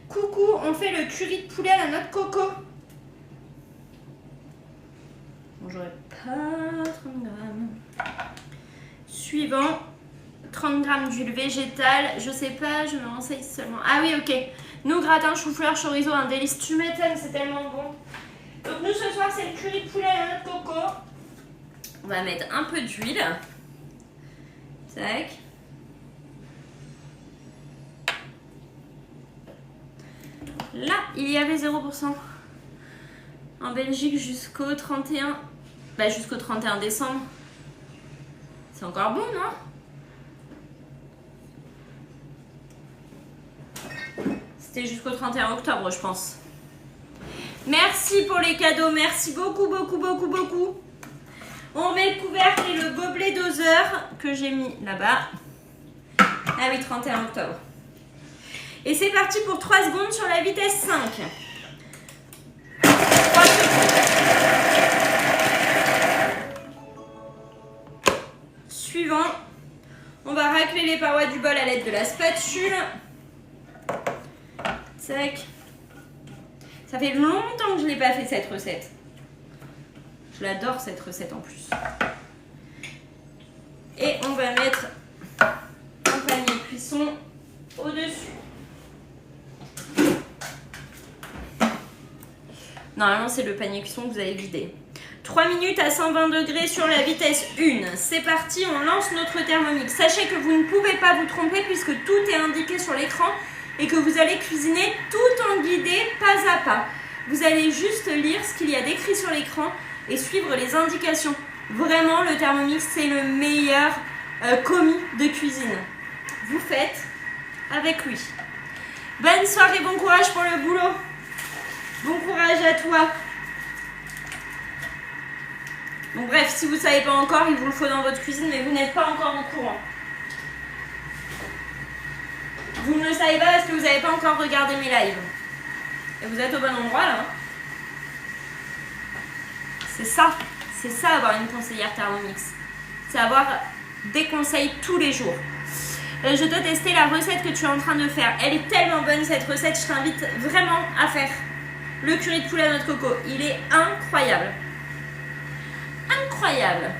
Coucou, on fait le curry de poulet à la noix de coco. Bon, j'aurais pas 30 g. Suivant, 30 g d'huile végétale. Je sais pas, je me renseigne seulement. Ah oui, ok. Nous, gratin, chou-fleur, chorizo, un délice. Tu m'étonnes, c'est tellement bon. Donc nous, ce soir, c'est le curry de poulet à la noix de coco. On va mettre un peu d'huile. Tac. Là, il y avait 0%. En Belgique, jusqu'au 31... Bah, jusqu'au 31 décembre. C'est encore bon, non? C'était jusqu'au 31 octobre, je pense. Merci pour les cadeaux. Merci beaucoup, beaucoup, beaucoup, beaucoup. On met le couvercle et le gobelet doseur que j'ai mis là-bas. Ah oui, 31 octobre. Et c'est parti pour 3 secondes sur la vitesse 5. 3 secondes. Suivant. On va racler les parois du bol à l'aide de la spatule. Tac. Ça fait longtemps que je n'ai pas fait cette recette. Je l'adore cette recette en plus. Et on va mettre un panier cuisson au-dessus. Normalement, c'est le panier cuisson que vous avez vidé. 3 minutes à 120 degrés sur la vitesse 1. C'est parti, on lance notre Thermomix. Sachez que vous ne pouvez pas vous tromper puisque tout est indiqué sur l'écran et que vous allez cuisiner tout en guidé, pas à pas. Vous allez juste lire ce qu'il y a d'écrit sur l'écran et suivre les indications. Vraiment, le Thermomix, c'est le meilleur commis de cuisine. Vous faites avec lui. Bonne soirée, bon courage pour le boulot. Bon courage à toi. Donc bref, si vous ne savez pas encore, il vous le faut dans votre cuisine, mais vous n'êtes pas encore au courant. Vous ne le savez pas parce que vous n'avez pas encore regardé mes lives. Et vous êtes au bon endroit là. C'est ça avoir une conseillère Thermomix. C'est avoir des conseils tous les jours. Je dois tester la recette que tu es en train de faire. Elle est tellement bonne cette recette, je t'invite vraiment à faire le curry de poulet à noix de coco. Il est incroyable. Incroyable.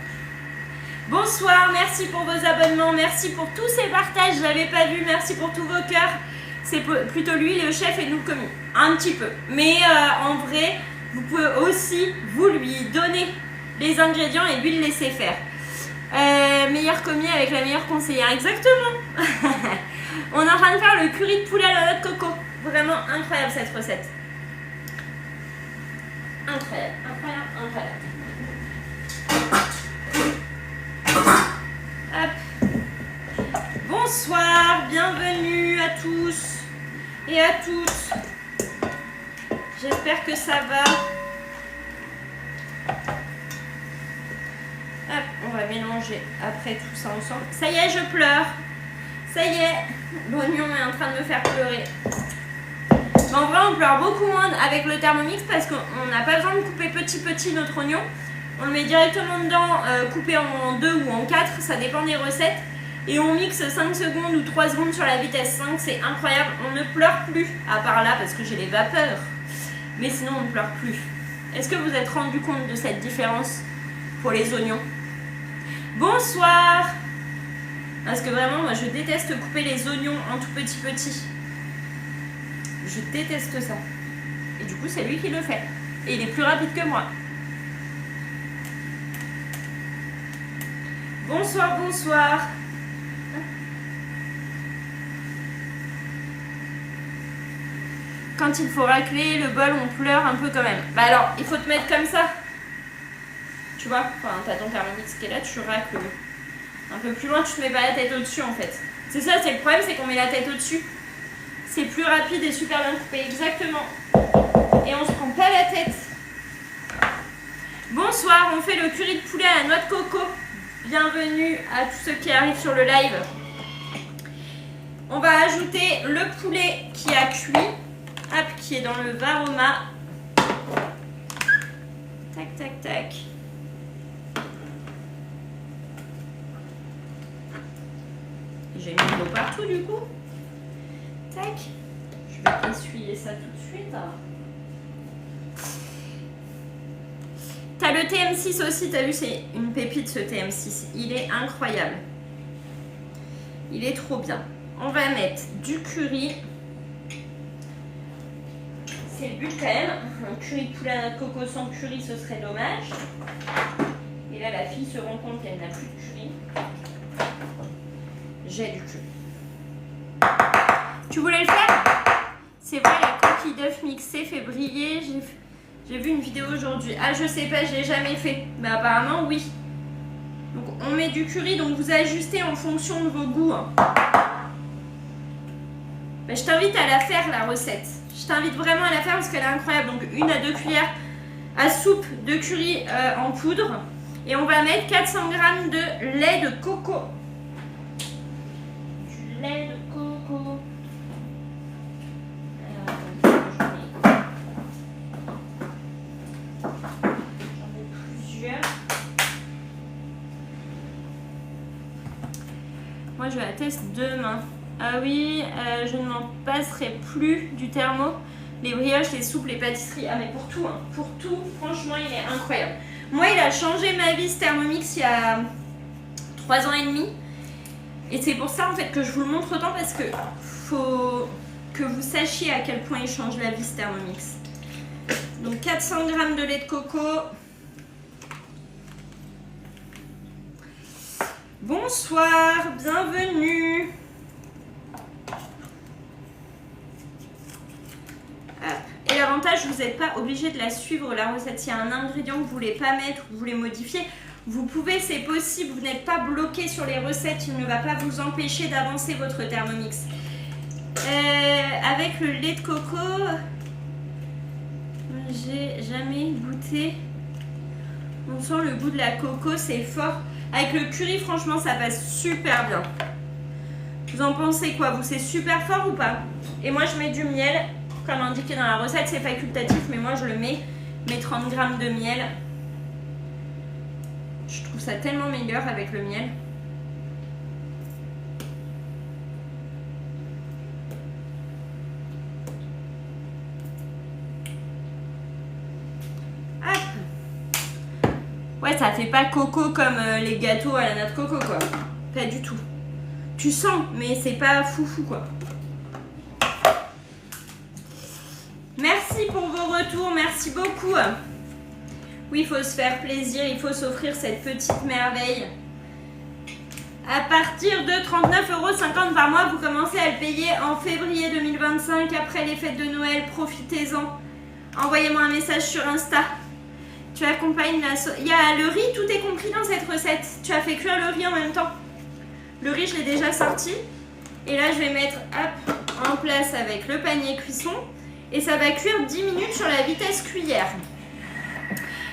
Bonsoir, merci pour vos abonnements, merci pour tous ces partages, je l'avais pas vu, merci pour tous vos cœurs. C'est plutôt lui le chef et nous le commis. Un petit peu. Mais en vrai, vous pouvez aussi vous lui donner les ingrédients et lui le laisser faire. Meilleur commis avec la meilleure conseillère. Exactement. On est en train de faire le curry de poulet à la noix de coco. Vraiment incroyable cette recette. Incroyable, incroyable, incroyable. Hop. Bonsoir, bienvenue à tous et à toutes. J'espère que ça va. Hop, on va mélanger après tout ça ensemble. Ça y est, je pleure. Ça y est, l'oignon est en train de me faire pleurer. Mais en vrai, on pleure beaucoup moins avec le Thermomix parce qu'on n'a pas besoin de couper petit notre oignon. On le met directement dedans, coupé en 2 ou en 4, ça dépend des recettes. Et on mixe 5 secondes ou 3 secondes sur la vitesse 5, c'est incroyable. On ne pleure plus, à part là parce que j'ai les vapeurs. Mais sinon, on ne pleure plus. Est-ce que vous êtes rendu compte de cette différence pour les oignons? Bonsoir! Parce que vraiment, moi, je déteste couper les oignons en tout petit. Je déteste ça. Et du coup, c'est lui qui le fait. Et il est plus rapide que moi. Bonsoir, bonsoir. Quand il faut racler le bol, on pleure un peu quand même. Bah alors, il faut te mettre comme ça. Tu vois, enfin, t'as ton Thermomix qui est là, tu racles un peu plus loin, tu te mets pas la tête au-dessus en fait. C'est ça, c'est le problème, c'est qu'on met la tête au-dessus. C'est plus rapide et super bien coupé, exactement. Et on se prend pas la tête. Bonsoir, on fait le curry de poulet à la noix de coco. Bienvenue à tous ceux qui arrivent sur le live. On va ajouter le poulet qui a cuit, hop, qui est dans le Varoma. Tac, tac, tac. J'ai mis de l'eau partout du coup. Tac. Je vais essuyer ça tout de suite. T'as le TM6 aussi, t'as vu, c'est une pépite ce TM6. Il est incroyable. Il est trop bien. On va mettre du curry. C'est le but quand même. Un curry de poulet à notre coco sans curry, ce serait dommage. Et là, la fille se rend compte qu'elle n'a plus de curry. J'ai du curry. Tu voulais le faire? C'est vrai, la coquille d'œuf mixée fait briller. J'ai vu une vidéo aujourd'hui. Ah, je sais pas, je l'ai jamais fait. Mais apparemment, oui. Donc, on met du curry. Donc, vous ajustez en fonction de vos goûts. Ben, je t'invite à la faire, la recette. Je t'invite vraiment à la faire parce qu'elle est incroyable. Donc, 1 à 2 cuillères à soupe de curry en poudre. Et on va mettre 400 g de lait de coco. Du lait de coco. Moi, je la teste demain. Ah oui, je ne m'en passerai plus du thermo. Les brioches, les soupes, les pâtisseries. Ah, mais pour tout, hein. Pour tout, franchement, il est incroyable. Moi, il a changé ma vie, ce Thermomix, il y a 3 ans et demi. Et c'est pour ça, en fait, que je vous le montre autant parce que faut que vous sachiez à quel point il change la vie, ce Thermomix. Donc, 400 g de lait de coco. Bonsoir, bienvenue. Et l'avantage, vous n'êtes pas obligé de la suivre, la recette. S'il y a un ingrédient que vous ne voulez pas mettre ou vous voulez modifier, vous pouvez, c'est possible. Vous n'êtes pas bloqué sur les recettes. Il ne va pas vous empêcher d'avancer votre Thermomix. Avec le lait de coco, j'ai jamais goûté. On sent le goût de la coco, c'est fort. Avec le curry, franchement, ça passe super bien. Vous en pensez quoi? Vous, c'est super fort ou pas? Et moi, je mets du miel. Comme indiqué dans la recette, c'est facultatif, mais moi, je le mets. Mes 30 g de miel. Je trouve ça tellement meilleur avec le miel. Hop. Ouais, ça fait pas coco comme les gâteaux à la noix de coco, quoi. Pas du tout. Tu sens, mais c'est pas foufou, quoi. Merci pour vos retours, merci beaucoup. Oui, il faut se faire plaisir, il faut s'offrir cette petite merveille. À partir de 39,50 € par mois, vous commencez à le payer en février 2025, après les fêtes de Noël, profitez-en. Envoyez-moi un message sur Insta. Tu accompagnes la sauce. Il y a le riz, tout est compris dans cette recette. Tu as fait cuire le riz en même temps. Le riz, je l'ai déjà sorti. Et là, je vais mettre hop, en place avec le panier cuisson. Et ça va cuire 10 minutes sur la vitesse cuillère.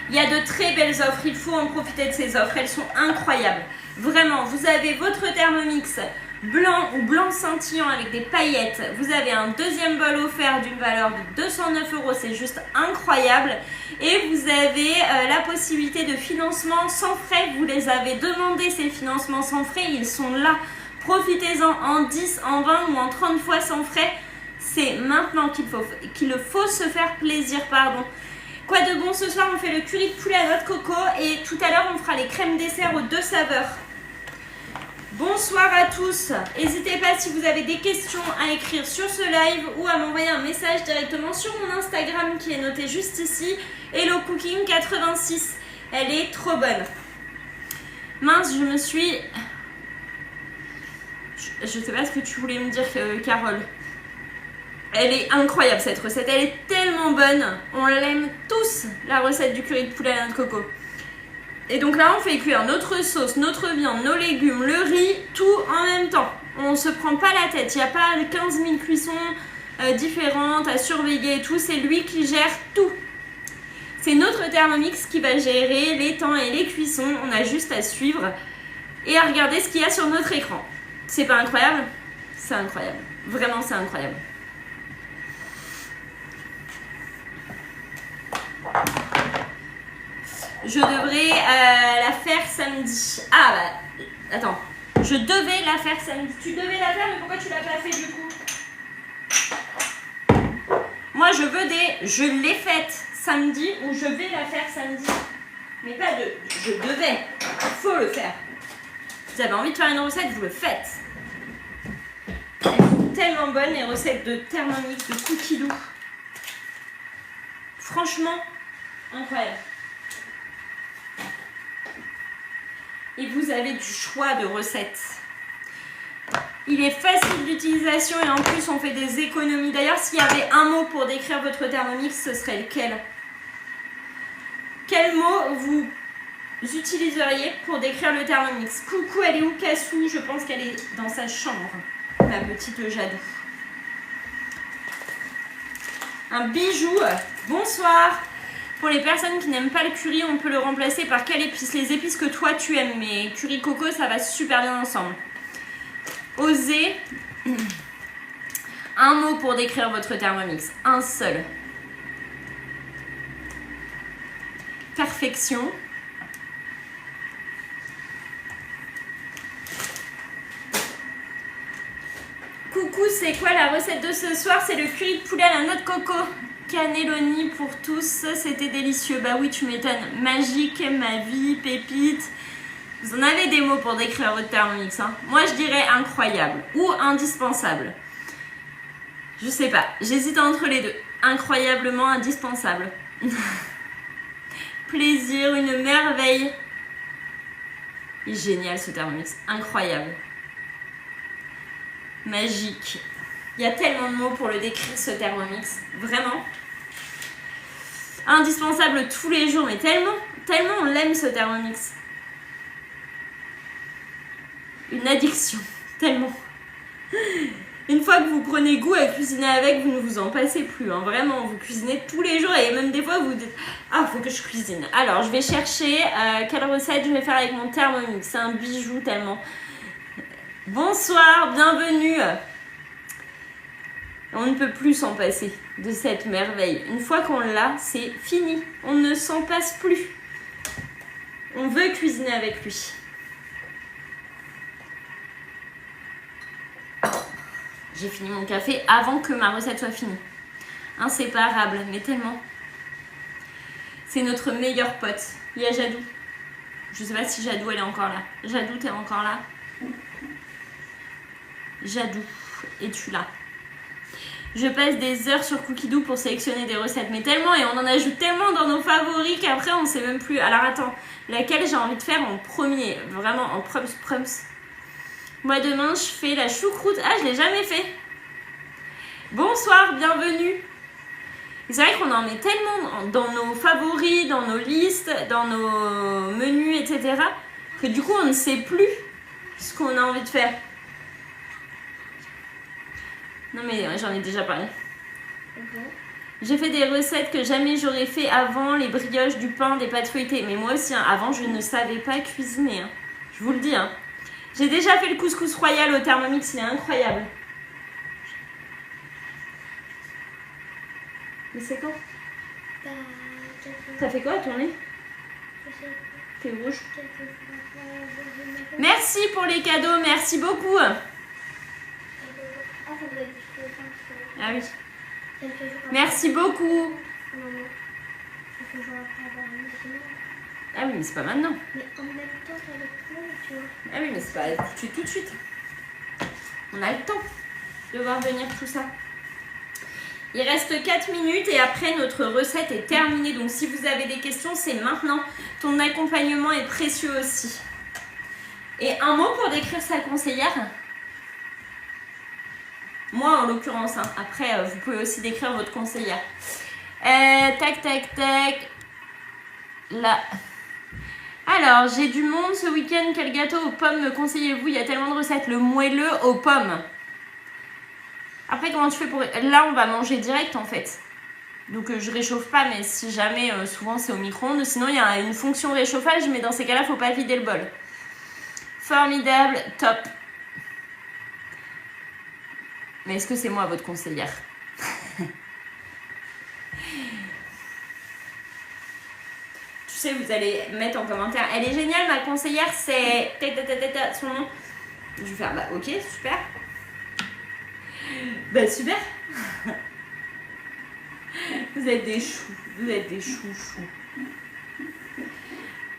Il y a de très belles offres, il faut en profiter de ces offres, elles sont incroyables. Vraiment, vous avez votre Thermomix blanc ou blanc scintillant avec des paillettes. Vous avez un deuxième bol offert d'une valeur de 209 €, c'est juste incroyable. Et vous avez la possibilité de financement sans frais. Vous les avez demandé, ces financements sans frais, ils sont là. Profitez-en en 10, en 20 ou en 30 fois sans frais. C'est maintenant qu'il faut se faire plaisir, pardon. Quoi de bon ce soir? On fait le curry de poulet à noix de coco et tout à l'heure on fera les crèmes dessert aux 2 saveurs. Bonsoir à tous. N'hésitez pas si vous avez des questions à écrire sur ce live ou à m'envoyer un message directement sur mon Instagram qui est noté juste ici, Hello Cooking 86. Elle est trop bonne. Mince, je me suis... Je sais pas ce que tu voulais me dire, Carole. Elle est incroyable cette recette, elle est tellement bonne. On l'aime tous, la recette du curry de poulet à la noix de coco. Et donc là, on fait cuire notre sauce, notre viande, nos légumes, le riz, tout en même temps. On se prend pas la tête, il n'y a pas 15 000 cuissons différentes à surveiller et tout. C'est lui qui gère tout. C'est notre Thermomix qui va gérer les temps et les cuissons. On a juste à suivre et à regarder ce qu'il y a sur notre écran. C'est pas incroyable? C'est incroyable. Vraiment, c'est incroyable. Je devrais la faire samedi. Ah bah, attends. Je devais la faire samedi. Tu devais la faire, mais pourquoi tu l'as pas fait du coup? Moi, je veux des... Je l'ai faite samedi ou je vais la faire samedi. Mais pas de... Je devais. Il faut le faire. Vous avez envie de faire une recette, vous le faites. Elles sont tellement bonnes, les recettes de Thermomix, de Cookie Doo. Franchement, incroyable. Et vous avez du choix de recettes. Il est facile d'utilisation et en plus on fait des économies. D'ailleurs, s'il y avait un mot pour décrire votre Thermomix, ce serait lequel? Quel mot vous utiliseriez pour décrire le Thermomix? Coucou, elle est où Cassou? Je pense qu'elle est dans sa chambre, ma petite Jadou. Un bijou. Bonsoir. Pour les personnes qui n'aiment pas le curry, on peut le remplacer par quelle épice? Les épices que toi tu aimes, mais curry coco, ça va super bien ensemble. Osez. Un mot pour décrire votre Thermomix. Un seul. Perfection. Coucou, c'est quoi la recette de ce soir? C'est le curry de poulet à la noix de coco. Cannelloni pour tous, c'était délicieux. Bah oui, tu m'étonnes. Magique, ma vie, pépite. Vous en avez des mots pour décrire votre Thermomix, hein. Moi, je dirais incroyable ou indispensable. Je sais pas, j'hésite entre les deux. Incroyablement indispensable. Plaisir, une merveille. Il est génial ce Thermomix, incroyable. Magique. Il y a tellement de mots pour le décrire ce Thermomix, vraiment. Indispensable tous les jours, mais tellement on l'aime ce Thermomix. Une addiction, tellement. Une fois que vous prenez goût à cuisiner avec, vous ne vous en passez plus, hein. Vraiment, vous cuisinez tous les jours et même des fois vous dites « Ah, faut que je cuisine ». Alors, je vais chercher quelle recette je vais faire avec mon Thermomix. C'est un bijou tellement. Bonsoir, bienvenue. On ne peut plus s'en passer de cette merveille. Une fois qu'on l'a, c'est fini. On ne s'en passe plus. On veut cuisiner avec lui. J'ai fini mon café avant que ma recette soit finie. Inséparable, mais tellement. C'est notre meilleur pote. Il y a Jadou. Je sais pas si Jadou, elle est encore là. Jadou, t'es encore là? Jadou, es-tu là? Je passe des heures sur Cookie Doo pour sélectionner des recettes, mais tellement, et on en ajoute tellement dans nos favoris qu'après on sait même plus. Alors attends, laquelle j'ai envie de faire en premier? Vraiment en prums. Moi demain je fais la choucroute. Ah, je l'ai jamais fait. Bonsoir, bienvenue. C'est vrai qu'on en met tellement dans nos favoris, dans nos listes, dans nos menus, etc. que du coup on ne sait plus ce qu'on a envie de faire. Non mais j'en ai déjà parlé. Okay. J'ai fait des recettes que jamais j'aurais fait avant, les brioches, du pain, des pâtes feuilletées. Mais moi aussi, hein, avant je ne savais pas cuisiner. Hein. Je vous le dis. Hein. J'ai déjà fait le couscous royal au Thermomix, il est incroyable. Mais c'est quand? T'as fait quoi à ton nez? T'es rouge. Merci pour les cadeaux, merci beaucoup. Ah oui. Merci beaucoup. Ah oui, mais c'est pas maintenant. Mais en même temps, elle est pleine, tu vois. Ah oui, mais c'est pas tout de suite. On a le temps de voir venir tout ça. Il reste 4 minutes et après notre recette est terminée. Donc si vous avez des questions, c'est maintenant. Ton accompagnement est précieux aussi. Et un mot pour décrire sa conseillère. Moi en l'occurrence, hein. Après vous pouvez aussi décrire votre conseillère. Tac. Là. Alors, j'ai du monde ce week-end. Quel gâteau aux pommes me conseillez-vous? Il y a tellement de recettes. Le moelleux aux pommes. Après, comment tu fais pour... Là, on va manger direct, en fait. Donc, je réchauffe pas, mais si jamais, souvent, c'est au micro-ondes. Sinon, il y a une fonction réchauffage, mais dans ces cas-là, faut pas vider le bol. Formidable, top. Mais est-ce que c'est moi, votre conseillère? Tu sais, vous allez mettre en commentaire. Elle est géniale, ma conseillère, c'est... Son nom. Je vais faire, bah ok, super. Bah super. Vous êtes des choux. Vous êtes des chouchous.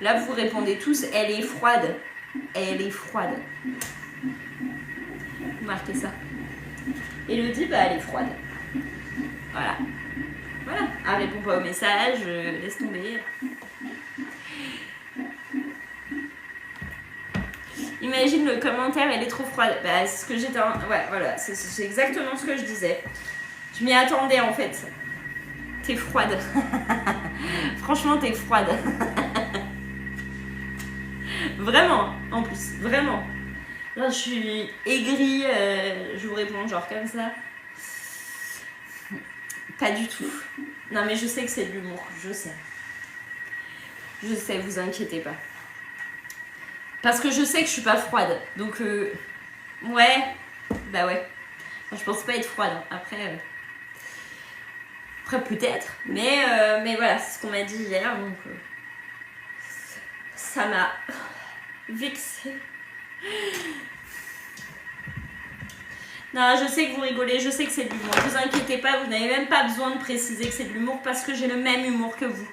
Là, vous répondez tous, elle est froide. Elle est froide. Vous marquez ça. Elodie, bah elle est froide. Voilà. Voilà. Ah, réponds pas au message, laisse tomber. Imagine le commentaire, elle est trop froide. Bah, c'est ce que j'étais... Ouais, voilà, c'est exactement ce que je disais. Je m'y attendais, en fait. T'es froide. Franchement, t'es froide. Vraiment, en plus, vraiment. Là, je suis aigrie, je vous réponds genre comme ça. Pas du tout. Non, mais je sais que c'est de l'humour, je sais. Je sais, vous inquiétez pas. Parce que je sais que je suis pas froide. Donc, ouais. Bah ouais. Enfin, je pense pas être froide. Après peut-être. Mais voilà, c'est ce qu'on m'a dit hier. Donc, ça m'a vexée. Non, je sais que vous rigolez. Je sais que c'est de l'humour. Vous inquiétez pas. Vous n'avez même pas besoin de préciser que c'est de l'humour parce que j'ai le même humour que vous.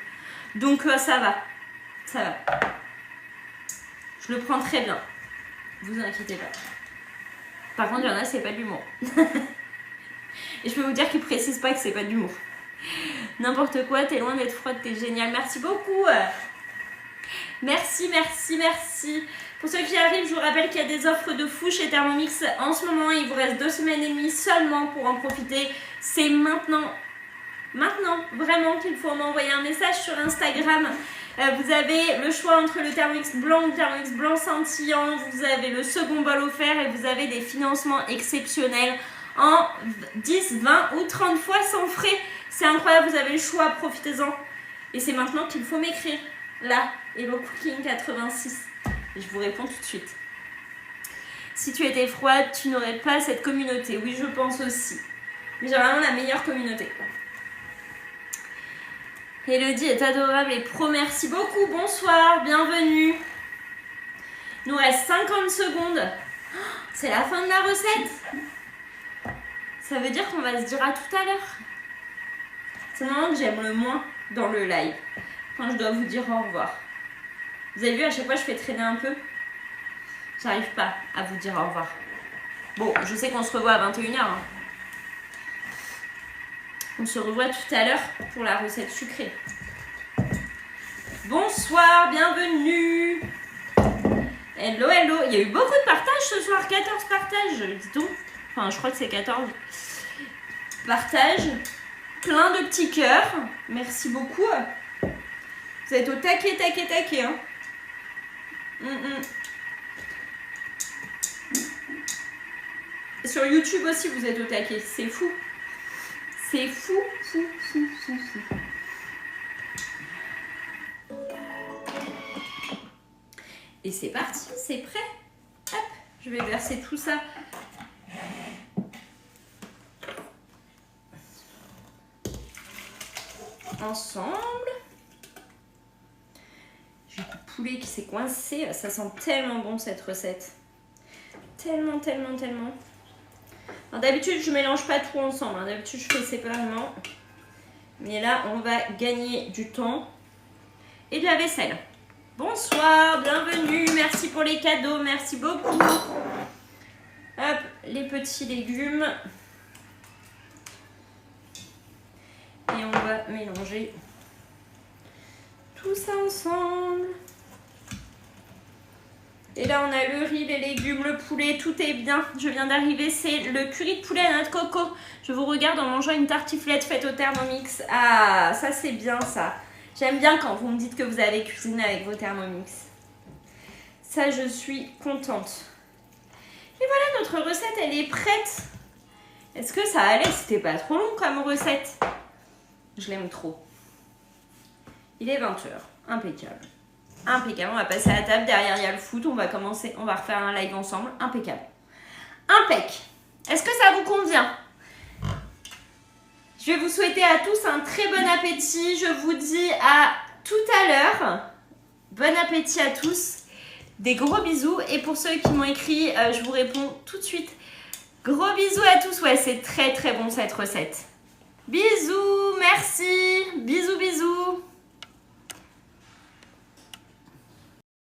Donc, ça va. Ça va. Je le prends très bien. Vous inquiétez pas. Par contre, il y en a, c'est pas de l'humour. Et je peux vous dire qu'ils précisent pas que c'est pas de l'humour. N'importe quoi, t'es loin d'être froide, t'es génial. Merci beaucoup. Merci. Pour ceux qui arrivent, je vous rappelle qu'il y a des offres de fou chez Thermomix en ce moment. Il vous reste 2 semaines et demie seulement pour en profiter. C'est maintenant. Maintenant, vraiment qu'il faut m'envoyer un message sur Instagram. Vous avez le choix entre le Thermomix blanc ou le Thermomix blanc scintillant. Vous avez le second bol offert et vous avez des financements exceptionnels en 10, 20 ou 30 fois sans frais. C'est incroyable, vous avez le choix, profitez-en. Et c'est maintenant qu'il faut m'écrire. Là, Hello Cooking 86. Et je vous réponds tout de suite. Si tu étais froide, tu n'aurais pas cette communauté. Oui, je pense aussi. Mais j'ai vraiment la meilleure communauté. Elodie est adorable et pro, merci beaucoup. Bonsoir, bienvenue. Il nous reste 50 secondes. C'est la fin de la recette. Ça veut dire qu'on va se dire à tout à l'heure. C'est le moment que j'aime le moins dans le live. Quand je dois vous dire au revoir. Vous avez vu, à chaque fois, je fais traîner un peu. J'arrive pas à vous dire au revoir. Bon, je sais qu'on se revoit à 21h. Hein. On se revoit tout à l'heure pour la recette sucrée. Bonsoir, bienvenue. Hello. Il y a eu beaucoup de partages ce soir. 14 partages, dit-on. Enfin, je crois que c'est 14. Partages. Plein de petits cœurs. Merci beaucoup. Vous êtes au taquet, hein. Sur YouTube aussi, vous êtes au taquet. C'est fou. C'est fou. Et c'est parti, c'est prêt. Hop, je vais verser tout ça. Ensemble. J'ai du poulet qui s'est coincé. Ça sent tellement bon cette recette. Tellement. D'habitude, je mélange pas tout ensemble. D'habitude, je fais séparément. Mais là, on va gagner du temps et de la vaisselle. Bonsoir, bienvenue. Merci pour les cadeaux. Merci beaucoup. Hop, les petits légumes. Et on va mélanger tout ça ensemble. Et là, on a le riz, les légumes, le poulet, tout est bien. Je viens d'arriver, c'est le curry de poulet à noix de coco. Je vous regarde en mangeant une tartiflette faite au Thermomix. Ah, ça c'est bien ça. J'aime bien quand vous me dites que vous avez cuisiné avec vos Thermomix. Ça, je suis contente. Et voilà, notre recette, elle est prête. Est-ce que ça allait? C'était pas trop long comme recette. Je l'aime trop. Il est 20h. Impeccable. Impeccable. On va passer à la table. Derrière, il y a le foot. On va commencer. On va refaire un live ensemble. Impeccable. Impec. Est-ce que ça vous convient? Je vais vous souhaiter à tous un très bon appétit. Je vous dis à tout à l'heure. Bon appétit à tous. Des gros bisous. Et pour ceux qui m'ont écrit, je vous réponds tout de suite. Gros bisous à tous. Ouais, c'est très très bon cette recette. Bisous.